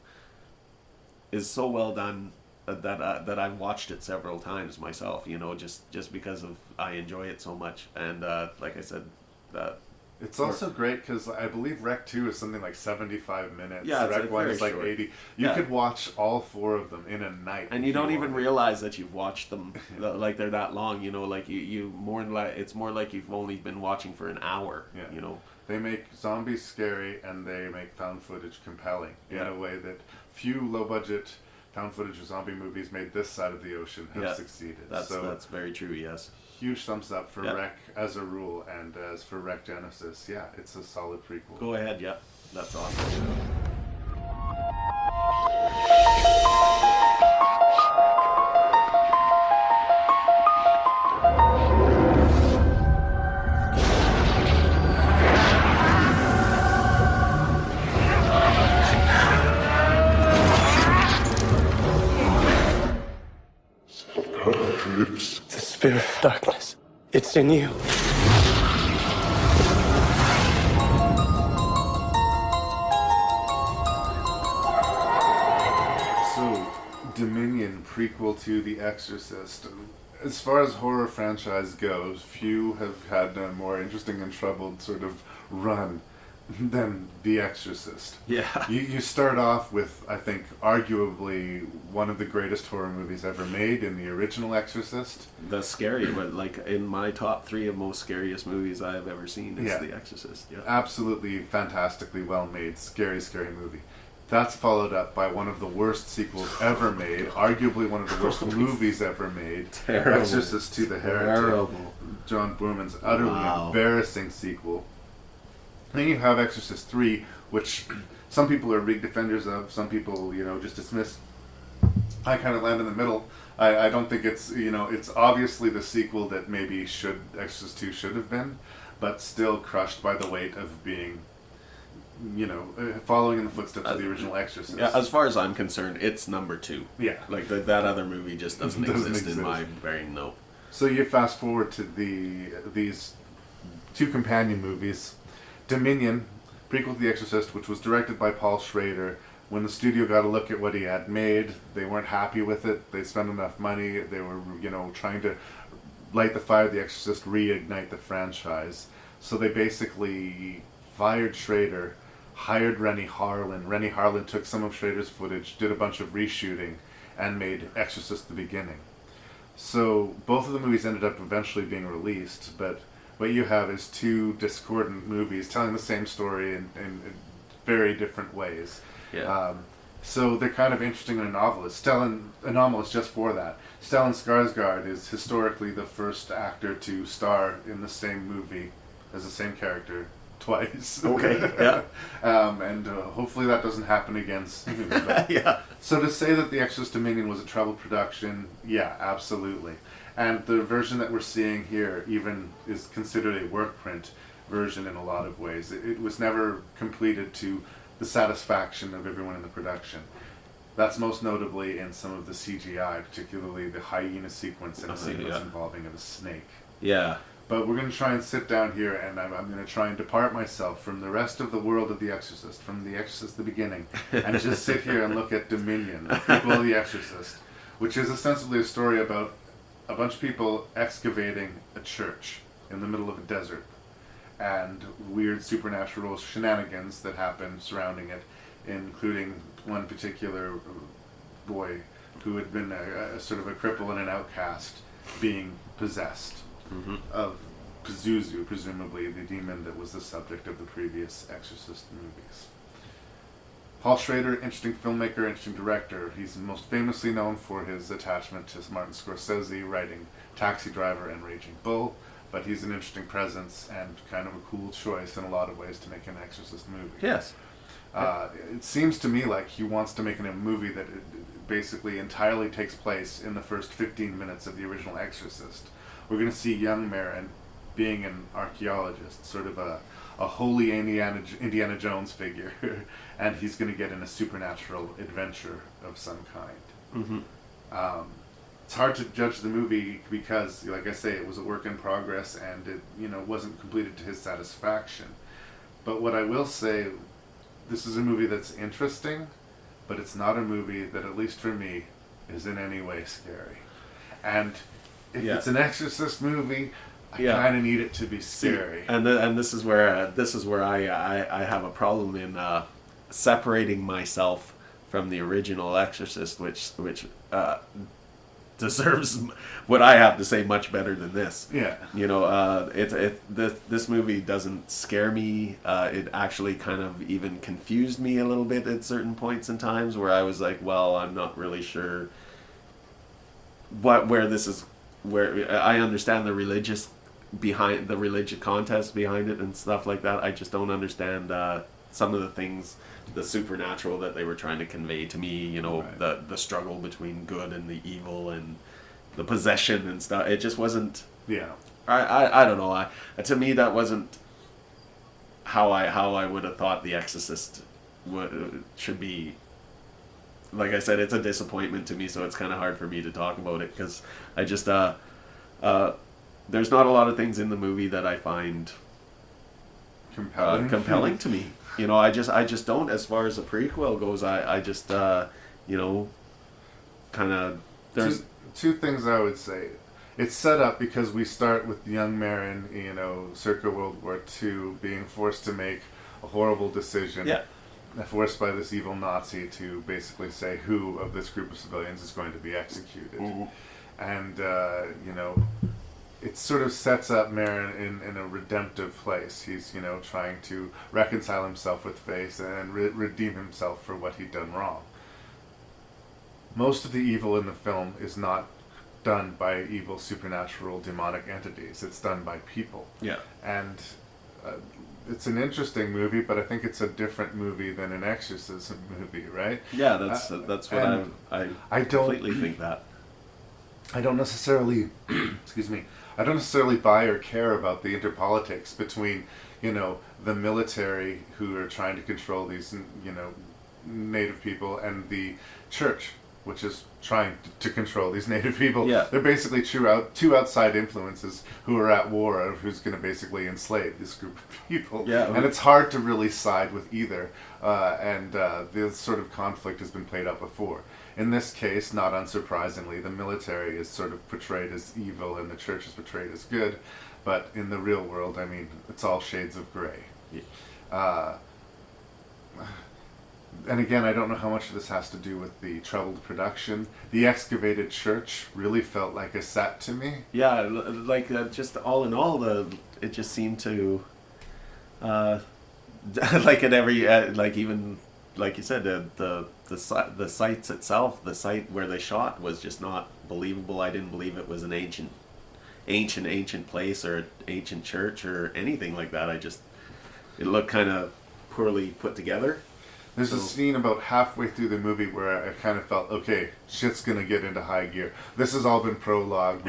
is so well done that I've watched it several times myself. You know, just because I enjoy it so much. And like I said, it's also great because I believe Rec 2 is something like 75 minutes. Yeah, Rec 1 is like short. 80. You could watch all 4 of them in a night. And you don't even realize that you've watched them, like they're that long, you know, like it's more like you've only been watching for an hour, you know. They make zombies scary and they make found footage compelling in a way that few low-budget found footage or zombie movies made this side of the ocean have succeeded. That's very true, yes. Huge thumbs up for Rec as a rule, and as for Rec Genesis, it's a solid prequel. Go ahead, that's awesome. The spirit of darkness. It's in you. So, Dominion, prequel to The Exorcist. as far as horror franchise goes, few have had a more interesting and troubled sort of run than The Exorcist. Yeah. You start off with, I think, arguably one of the greatest horror movies ever made in the original Exorcist. The scary, but like in my top 3 of most scariest movies I have ever seen is The Exorcist. Yeah. Absolutely fantastically well made, scary movie. That's followed up by one of the worst sequels ever made, arguably one of the worst movies ever made. Terrible. Exorcist II: The Heretic. Terrible. John Boorman's utterly embarrassing sequel. Then you have Exorcist 3, which some people are big defenders of, some people, just dismiss. I kind of land in the middle. I don't think it's, it's obviously the sequel that maybe Exorcist 2 should have been, but still crushed by the weight of being, following in the footsteps of the original Exorcist. Yeah, as far as I'm concerned, it's number 2. Yeah. Like that other movie just doesn't exist in my brain, no. So you fast forward to these 2 companion movies. Dominion, prequel to The Exorcist, which was directed by Paul Schrader. When the studio got a look at what he had made, they weren't happy with it. They'd spent enough money. They were, trying to light the fire of The Exorcist, reignite the franchise. So they basically fired Schrader, hired Rennie Harlin. Rennie Harlin took some of Schrader's footage, did a bunch of reshooting, and made Exorcist the Beginning. So both of the movies ended up eventually being released, but what you have is 2 discordant movies telling the same story in very different ways. Yeah. So they're kind of interesting and anomalous just for that. Stellan Skarsgård is historically the first actor to star in the same movie as the same character twice. Okay, yeah. And hopefully that doesn't happen again soon. Yeah. So to say that The Exorcist Dominion was a troubled production, yeah, absolutely. And the version that we're seeing here even is considered a work print version in a lot of ways. It was never completed to the satisfaction of everyone in the production. That's most notably in some of the CGI, particularly the hyena sequence and a sequence involving a snake. Yeah. But we're going to try and sit down here, and I'm going to try and depart myself from the rest of the world of The Exorcist, from The Exorcist the Beginning, and just sit here and look at Dominion, the prequel of The Exorcist, which is ostensibly a story about a bunch of people excavating a church in the middle of a desert, and weird supernatural shenanigans that happen surrounding it, including one particular boy who had been a sort of a cripple and an outcast being possessed of Pazuzu, presumably the demon that was the subject of the previous Exorcist movies. Paul Schrader, interesting filmmaker, interesting director. He's most famously known for his attachment to Martin Scorsese, writing Taxi Driver and Raging Bull, but he's an interesting presence and kind of a cool choice in a lot of ways to make an Exorcist movie. Yes. It seems to me like he wants to make a movie that basically entirely takes place in the first 15 minutes of the original Exorcist. We're going to see young Marin being an archaeologist, sort of a holy Indiana Jones figure, and he's going to get in a supernatural adventure of some kind. It's hard to judge the movie because, like I say, it was a work in progress and it wasn't completed to his satisfaction. But what I will say, this is a movie that's interesting, but it's not a movie that, at least for me, is in any way scary. And if it's an Exorcist movie, I kind of need it to be scary. And this is where I have a problem in separating myself from the original Exorcist, which deserves what I have to say much better than this. Yeah. This movie doesn't scare me. It actually kind of even confused me a little bit at certain points and times where I was like, well, I'm not really sure where this is. Where I understand the religious context behind it and stuff like that. I just don't understand some of the things, the supernatural that they were trying to convey to me. The struggle between good and the evil and the possession and stuff. It just wasn't. Yeah. I don't know. To me, that wasn't how I would have thought The Exorcist should be. Like I said, it's a disappointment to me, so it's kind of hard for me to talk about it because I just there's not a lot of things in the movie that I find compelling to me. I just don't. As far as the prequel goes, I just kind of there's two things I would say. it's set up because we start with young Marin, circa World War II, being forced to make a horrible decision. Yeah. Forced by this evil Nazi to basically say who of this group of civilians is going to be executed. Mm-hmm. And, it sort of sets up Marin in a redemptive place. He's, trying to reconcile himself with fate and redeem himself for what he'd done wrong. Most of the evil in the film is not done by evil supernatural demonic entities. It's done by people. Yeah. And it's an interesting movie, but I think it's a different movie than an exorcism movie, right? Yeah, that's what I completely think that. I don't necessarily, excuse me, I don't necessarily buy or care about the interpolitics between, the military who are trying to control these, native people and the church, which is trying to control these native people. Yeah. They're basically two outside influences who are at war, of who's going to basically enslave this group of people. Yeah. And it's hard to really side with either. And this sort of conflict has been played out before. In this case, not unsurprisingly, the military is sort of portrayed as evil and the church is portrayed as good. But in the real world, I mean, it's all shades of gray. Yeah. And again, I don't know how much of this has to do with the troubled production. The excavated church really felt like a set to me. Yeah, like just all in all, it just seemed to, like at every, like even like you said, the sites itself, the site where they shot was just not believable. I didn't believe it was an ancient place or ancient church or anything like that. It looked kind of poorly put together. There's a scene about halfway through the movie where I kind of felt, okay, shit's gonna get into high gear. This has all been prologue.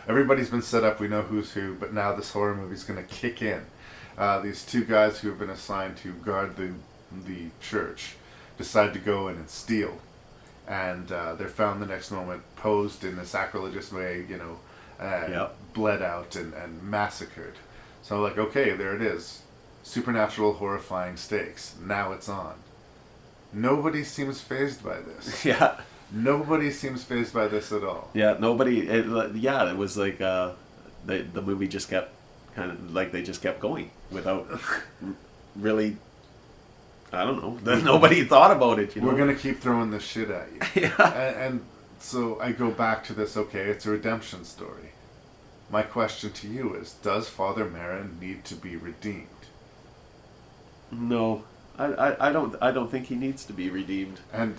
Everybody's been set up. We know who's who, but now this horror movie's gonna kick in. These two guys who have been assigned to guard the church decide to go in and steal, and they're found the next moment posed in a sacrilegious way, bled out and massacred. So like, okay, there it is. Supernatural, horrifying stakes. Now it's on. Nobody seems fazed by this. Yeah. Nobody seems fazed by this at all. Yeah, nobody. It was like the movie just kept they just kept going without really. I don't know. Nobody thought about it. We're gonna keep throwing this shit at you. Yeah. And so I go back to this. Okay, it's a redemption story. My question to you is: does Father Marin need to be redeemed? No, I don't think he needs to be redeemed. And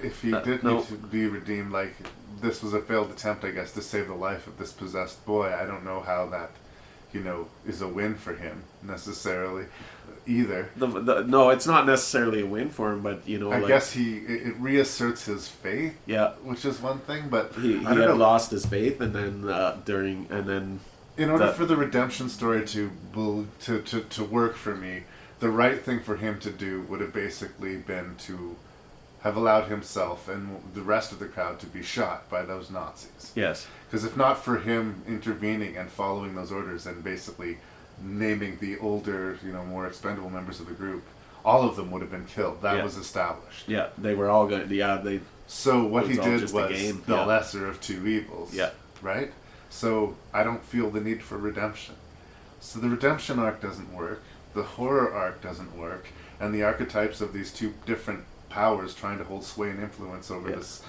if he did need to be redeemed, like this was a failed attempt, I guess, to save the life of this possessed boy. I don't know how that, is a win for him necessarily, either. No, it's not necessarily a win for him, but I guess it reasserts his faith. Yeah, which is one thing, but he had lost his faith, and then in order for the redemption story to work for me, the right thing for him to do would have basically been to have allowed himself and the rest of the crowd to be shot by those Nazis. Yes. Because if not for him intervening and following those orders and basically naming the older, more expendable members of the group, all of them would have been killed. That was established. Yeah, they were all going. Yeah, they. So what he did was the lesser of two evils. Yeah. Right. So I don't feel the need for redemption. So the redemption arc doesn't work. The horror arc doesn't work, and the archetypes of these two different powers trying to hold sway and influence over this,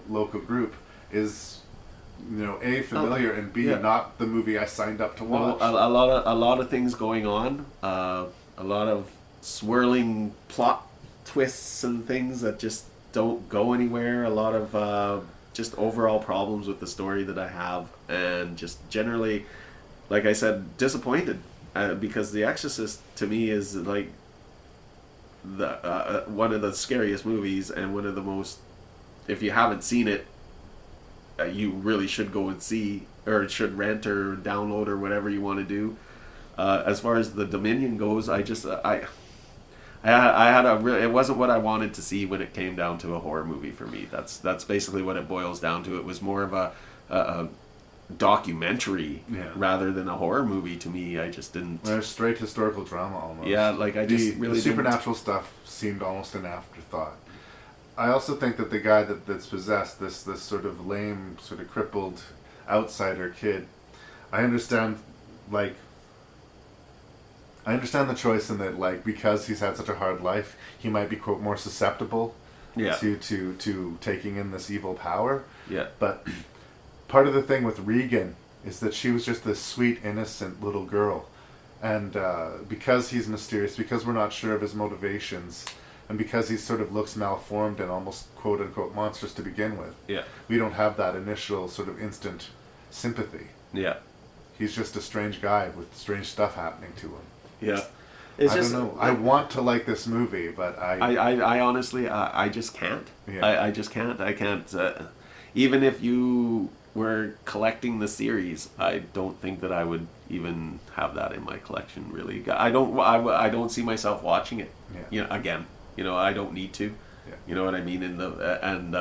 local group is, A, familiar, and B, not the movie I signed up to watch. No, a lot of things going on, a lot of swirling plot twists and things that just don't go anywhere. A lot of just overall problems with the story that I have, and just generally, like I said, disappointed. Because The Exorcist to me is like the one of the scariest movies and one of the most. If you haven't seen it, you really should go and see, or should rent or download or whatever you want to do. As far as the Dominion goes, I had it wasn't what I wanted to see when it came down to a horror movie for me. That's basically what it boils down to. It was more of a documentary rather than a horror movie to me. I just didn't. Well, straight historical drama almost. Yeah, like I just really the supernatural stuff seemed almost an afterthought. I also think that the guy that's possessed, this sort of lame, sort of crippled outsider kid. I understand, like, I understand the choice in that, like, because he's had such a hard life, he might be, quote, more susceptible to taking in this evil power. Yeah. But part of the thing with Regan is that she was just this sweet, innocent little girl. And because he's mysterious, because we're not sure of his motivations, and because he sort of looks malformed and almost quote-unquote monstrous to begin with, we don't have that initial sort of instant sympathy. Yeah. He's just a strange guy with strange stuff happening to him. Yeah. I don't know. I want to like this movie, but I honestly, I just can't. Yeah. I just can't. I can't. Even if you were collecting the series, I don't think that I would even have that in my collection. Really, I don't see myself watching it. Again, I don't need to. Yeah. You know what I mean? And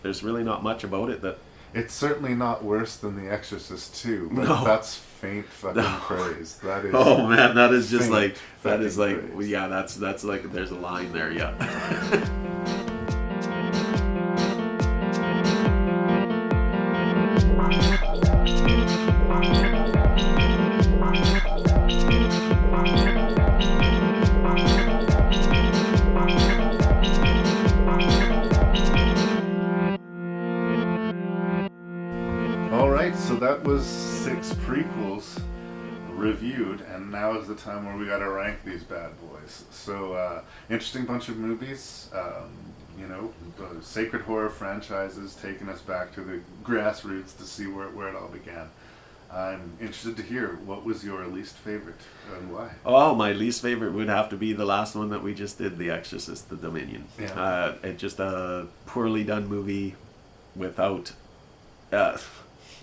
there's really not much about it that. It's certainly not worse than The Exorcist 2, but that's faint fucking praise. That is. Oh man, that is just like that is like praise. Yeah, that's like there's a line there, yeah. So that was 6 prequels reviewed, and now is the time where we gotta rank these bad boys. So, interesting bunch of movies, the sacred horror franchises taking us back to the grassroots to see where it all began. I'm interested to hear, what was your least favorite and why? Oh, my least favorite would have to be the last one that we just did, The Exorcist, The Dominion. Yeah. It's just a poorly done movie without...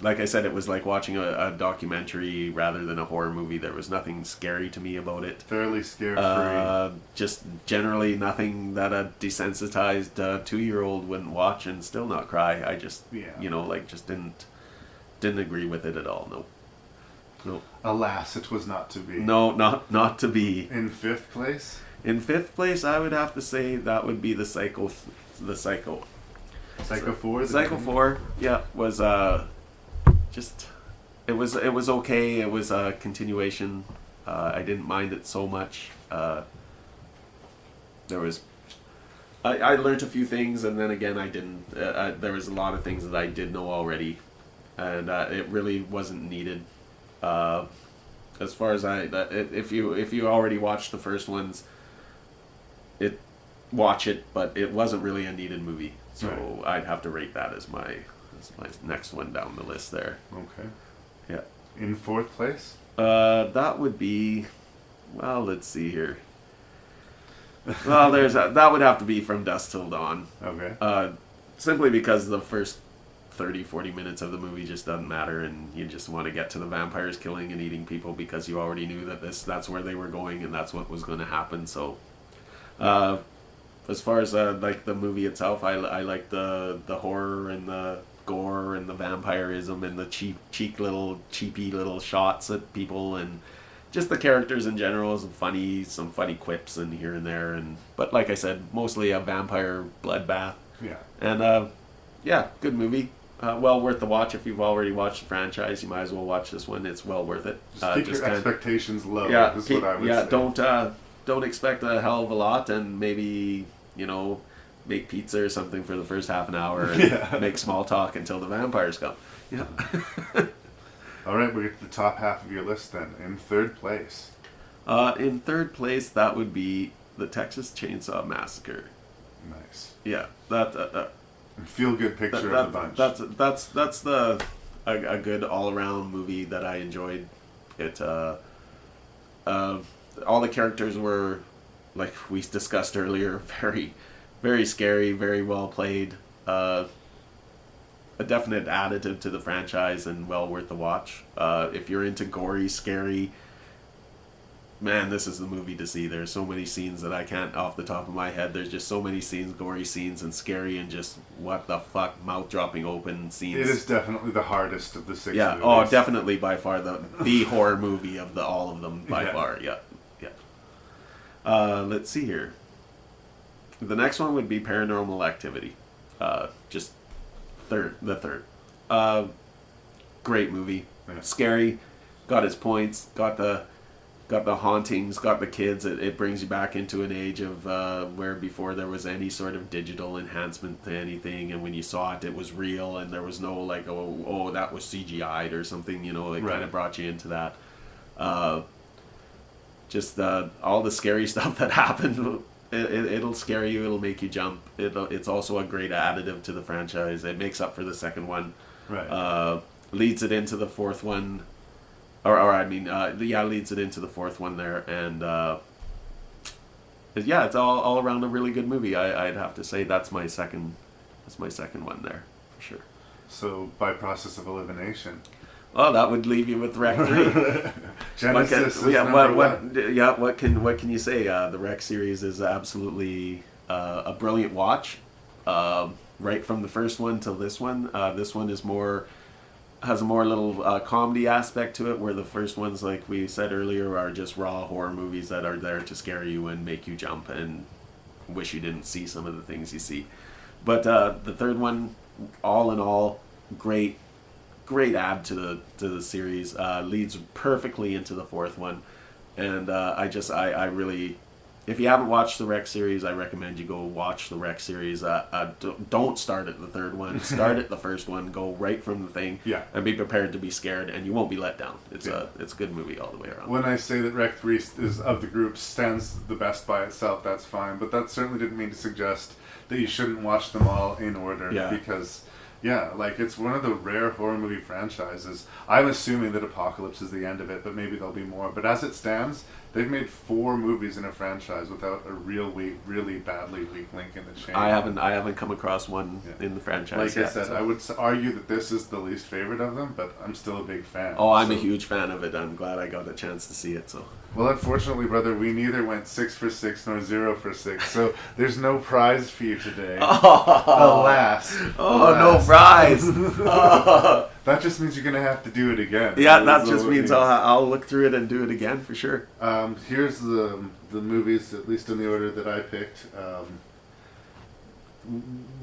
like I said, it was like watching a documentary rather than a horror movie. There was nothing scary to me about it. Fairly scare-free. Just generally nothing that a desensitized 2-year-old wouldn't watch and still not cry. I just, just didn't agree with it at all. No. Alas, it was not to be. No, not to be. In 5th place? In 5th place, I would have to say that would be the Psycho. Psycho 4? Psycho 4, yeah, was just it was okay. It was a continuation. I didn't mind it so much. I learned a few things, and then again I didn't. There was a lot of things that I did know already, and it really wasn't needed. As far as if you already watched the first ones, watch it, but it wasn't really a needed movie. So right. I'd have to rate that as my next one down the list there. Okay. Yeah. In 4th place? That would be, well, let's see here. Well, that would have to be From Dusk Till Dawn. Okay. Simply because the first 30-40 minutes of the movie just doesn't matter, and you just want to get to the vampires killing and eating people because you already knew that that's where they were going and that's what was going to happen. So, as far as like the movie itself, I like the horror and the gore and the vampirism and the cheapy little shots at people, and just the characters in general. Some funny quips and here and there, but like I said, mostly a vampire bloodbath. Yeah. And good movie. Well worth the watch. If you've already watched the franchise, you might as well watch this one. It's well worth it. Just keep your expectations low. Yeah, is what I would say. Don't expect a hell of a lot, and maybe make pizza or something for the first half an hour and make small talk until the vampires come. Yeah. All right, we get to the top half of your list then. In 3rd place. In 3rd place, that would be the Texas Chainsaw Massacre. Nice. Yeah, that feel good picture of the bunch. That's a good all around movie that I enjoyed. It all the characters were, like we discussed earlier, very, very scary, very well played. A definite additive to the franchise and well worth the watch. If you're into gory, scary, man, this is the movie to see. There's so many scenes that I can't off the top of my head. There's just so many scenes, gory scenes and scary and just what the fuck, mouth dropping open scenes. It is definitely the hardest of the 6 movies. Oh, definitely by far the horror movie of all of them by far. Yeah. Let's see here. The next one would be Paranormal Activity. Just the third. great movie. Scary, got its points, got the hauntings, got the kids. It brings you back into an age of where before there was any sort of digital enhancement to anything, and when you saw it, it was real, and there was no like, oh that was CGI'd or something. It kind of brought you into that. Just all the scary stuff that happened. It'll scare you. It'll make you jump. It's also a great additive to the franchise. It makes up for the second one. Right. Leads it into the fourth one. Leads it into the fourth one there, and it's all around a really good movie. I'd have to say that's my second one there for sure. So by process of elimination. Oh, that would leave you with Rec 3. Genesis is number one. What can you say? The Rec series is absolutely a brilliant watch. Right from the first one till this one. This one is has a more little comedy aspect to it, where the first ones, like we said earlier, are just raw horror movies that are there to scare you and make you jump and wish you didn't see some of the things you see. But the third one, all in all, great add to the series. Leads perfectly into the fourth one, and I really, if you haven't watched the Rec series, I recommend you go watch the Rec series. Don't start at the third one. Start at the first one. Go right from the thing. Yeah. And be prepared to be scared, and you won't be let down. It's a good movie all the way around. When I say that Rec 3 is of the group stands the best by itself, that's fine. But that certainly didn't mean to suggest that you shouldn't watch them all in order. Yeah. Because it's one of the rare horror movie franchises. I'm assuming that Apocalypse is the end of it, but maybe there'll be more. But as it stands, they've made 4 movies in a franchise without a really badly weak link in the chain. I haven't come across one in the franchise. Like I said, I would argue that this is the least favorite of them, but I'm still a big fan. Oh, I'm a huge fan of it. I'm glad I got a chance to see it. So. Well, unfortunately, brother, we neither went 6 for 6 nor 0 for 6, so there's no prize for you today. Alas. No prize. That just means you're going to have to do it again. Yeah, that just means I'll look through it and do it again for sure. Here's the movies, at least in the order that I picked.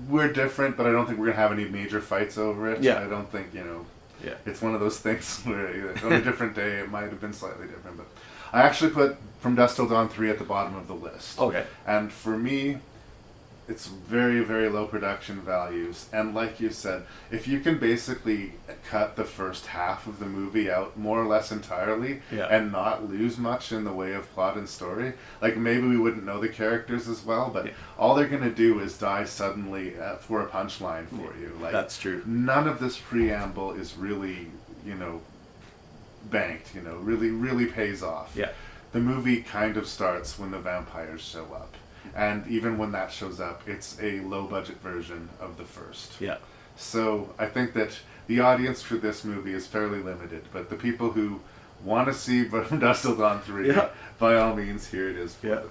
We're different, but I don't think we're going to have any major fights over it. Yeah. I don't think, it's one of those things where on a different day it might have been slightly different, but I actually put From Dusk Till Dawn 3 at the bottom of the list. Okay. And for me, it's very, very low production values. And like you said, if you can basically cut the first half of the movie out more or less entirely and not lose much in the way of plot and story, like maybe we wouldn't know the characters as well, but all they're going to do is die suddenly for a punchline for you. Like, that's true. None of this preamble is really, banked, really pays off. Yeah. The movie kind of starts when the vampires show up. And even when that shows up, it's a low-budget version of the first. Yeah. So I think that the audience for this movie is fairly limited, but the people who want to see From Dusk Till Dawn 3, by all means, here it is for them.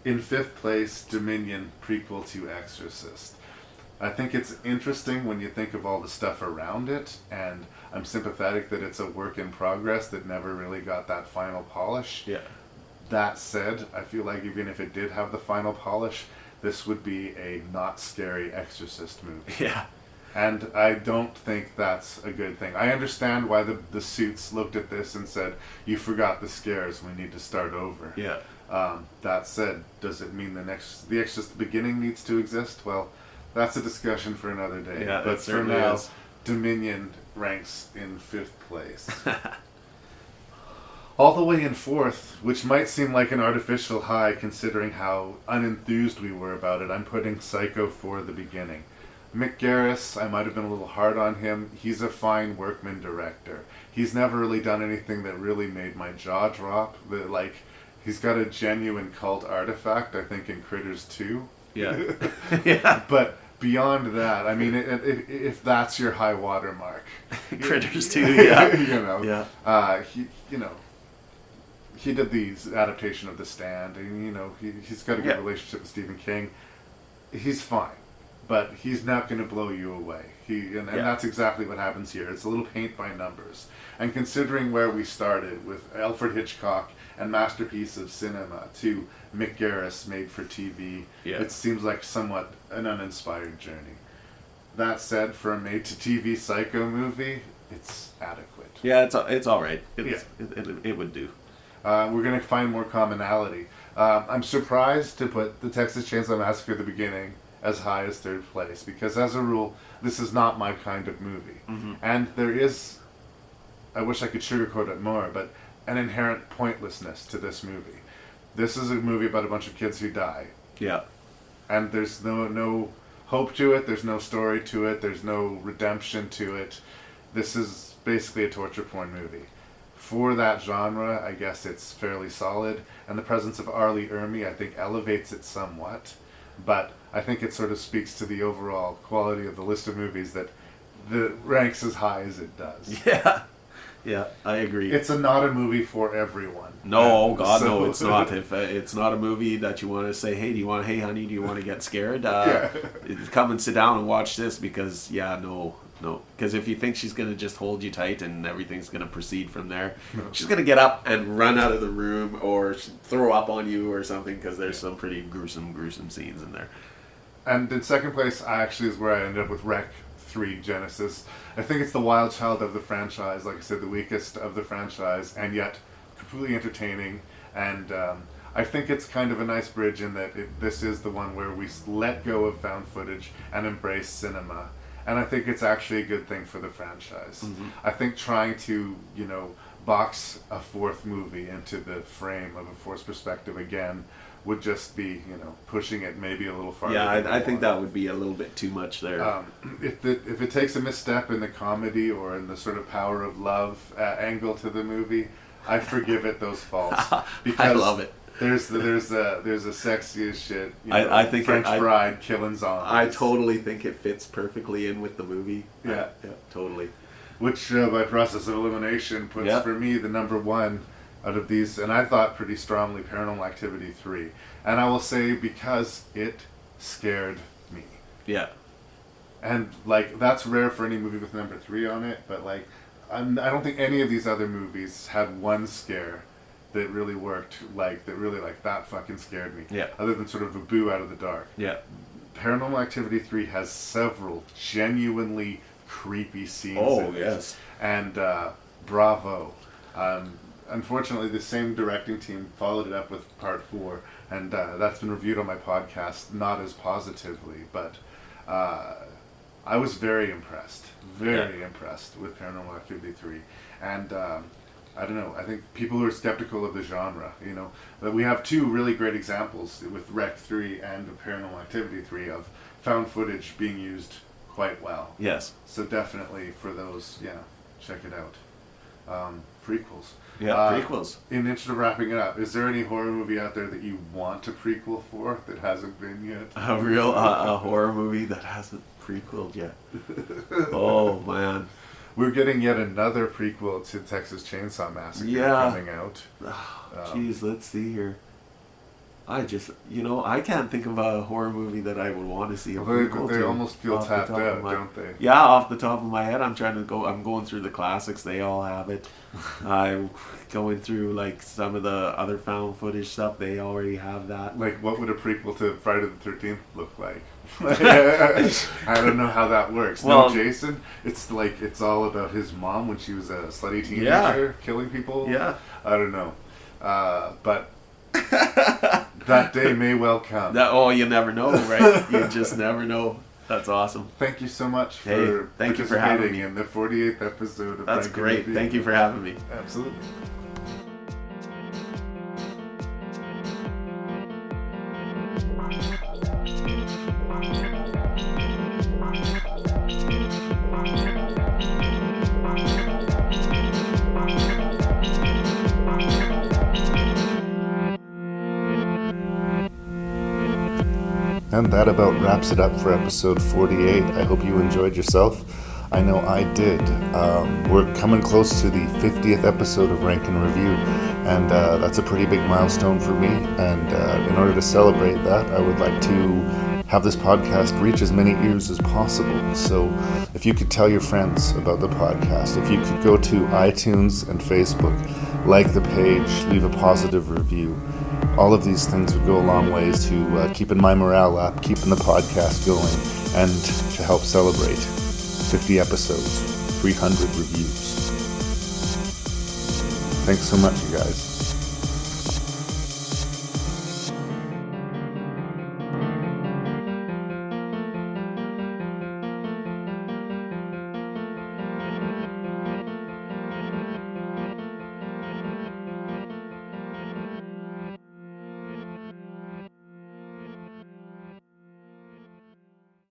In 5th place, Dominion, prequel to Exorcist. I think it's interesting when you think of all the stuff around it, and I'm sympathetic that it's a work in progress that never really got that final polish. Yeah. That said, I feel like even if it did have the final polish, this would be a not scary Exorcist movie. Yeah. And I don't think that's a good thing. I understand why the suits looked at this and said, you forgot the scares, we need to start over. Yeah. That said, does it mean the Exorcist beginning needs to exist? Well, that's a discussion for another day. Yeah, but for now, is. Dominion ranks in 5th place. All the way in 4th, which might seem like an artificial high considering how unenthused we were about it, I'm putting Psycho for the beginning. Mick Garris, I might have been a little hard on him. He's a fine workman director. He's never really done anything that really made my jaw drop. He's got a genuine cult artifact, I think, in Critters 2. Yeah. Yeah. But beyond that, I mean, if that's your high water mark. Critters 2, yeah. Yeah. He did the adaptation of The Stand, and he's got a good relationship with Stephen King. He's fine, but he's not going to blow you away. And that's exactly what happens here. It's a little paint by numbers. And considering where we started with Alfred Hitchcock and masterpiece of cinema to Mick Garris made for TV, it seems like somewhat an uninspired journey. That said, for a made-to-TV Psycho movie, it's adequate. Yeah, it's all right. It would do. We're going to find more commonality. I'm surprised to put the Texas Chainsaw Massacre at the beginning as high as third place, because as a rule, this is not my kind of movie. Mm-hmm. And there is, I wish I could sugarcoat it more, but an inherent pointlessness to this movie. This is a movie about a bunch of kids who die. Yeah. And there's no hope to it, there's no story to it, there's no redemption to it. This is basically a torture porn movie. For that genre, I guess it's fairly solid, and the presence of Arlie Ermy, I think, elevates it somewhat, but I think it sort of speaks to the overall quality of the list of movies that ranks as high as it does. Yeah, I agree. It's not a movie for everyone. No, God, no, it's not. If it's not a movie that you want to say, hey, honey, do you want to get scared? Come and sit down and watch this, because, no. Because if you think she's going to just hold you tight and everything's going to proceed from there, she's going to get up and run out of the room or throw up on you or something, because there's some pretty gruesome scenes in there. And in second place, actually, is where I ended up with Rec 3 Genesis. I think it's the wild child of the franchise, like I said, the weakest of the franchise, and yet completely entertaining. And I think it's kind of a nice bridge in that this is the one where we let go of found footage and embrace cinema. And I think it's actually a good thing for the franchise. Mm-hmm. I think trying to, box a fourth movie into the frame of a fourth perspective again would just be, pushing it maybe a little farther. Yeah, I think that would be a little bit too much there. If it takes a misstep in the comedy or in the sort of power of love angle to the movie, I forgive it those faults. Because I love it. There's a sexy as shit. I think French Bride killing zombies. I totally think it fits perfectly in with the movie. Yeah, totally. Which by process of elimination puts for me the number one out of these, and I thought pretty strongly, Paranormal Activity 3. And I will say, because it scared me. Yeah. And that's rare for any movie with number 3 on it. But I don't think any of these other movies had one scare that really worked, that fucking scared me. Yeah. Other than sort of a boo out of the dark. Yeah. Paranormal Activity 3 has several genuinely creepy scenes in it. Yes. And bravo. Unfortunately, the same directing team followed it up with Part 4, and that's been reviewed on my podcast, not as positively, but I was very impressed. Very impressed with Paranormal Activity 3. And I don't know, I think people who are skeptical of the genre, that we have two really great examples with Rec 3 and Paranormal Activity 3 of found footage being used quite well. Yes. So definitely for those, check it out. Prequels. Yeah, prequels. In the interest of wrapping it up, is there any horror movie out there that you want a prequel for that hasn't been yet? A real a horror movie that hasn't prequeled yet. Oh, man. We're getting yet another prequel to Texas Chainsaw Massacre coming out. Jeez, let's see here. I just, I can't think of a horror movie that I would want to see a prequel They to. almost feel tapped out, don't they? Yeah, off the top of my head, I'm going through the classics. They all have it. I'm going through, some of the other found footage stuff. They already have that. What would a prequel to Friday the 13th look like? I don't know how that works. Well, no, Jason, it's all about his mom when she was a slutty teenager killing people. Yeah. I don't know. But that day may well come. You never know, right? You just never know. That's awesome. Thank you so much for thank you for having me in the 48th episode of That's great. Thank you for having me. Absolutely. And that about wraps it up for episode 48. I hope you enjoyed yourself. I know I did. We're coming close to the 50th episode of Rank and Review, and that's a pretty big milestone for me. And in order to celebrate that, I would like to have this podcast reach as many ears as possible. So if you could tell your friends about the podcast, if you could go to iTunes and Facebook, like the page, leave a positive review, all of these things would go a long ways to keeping my morale up, keeping the podcast going, and to help celebrate 50 episodes. 300 reviews. Thanks so much, you guys.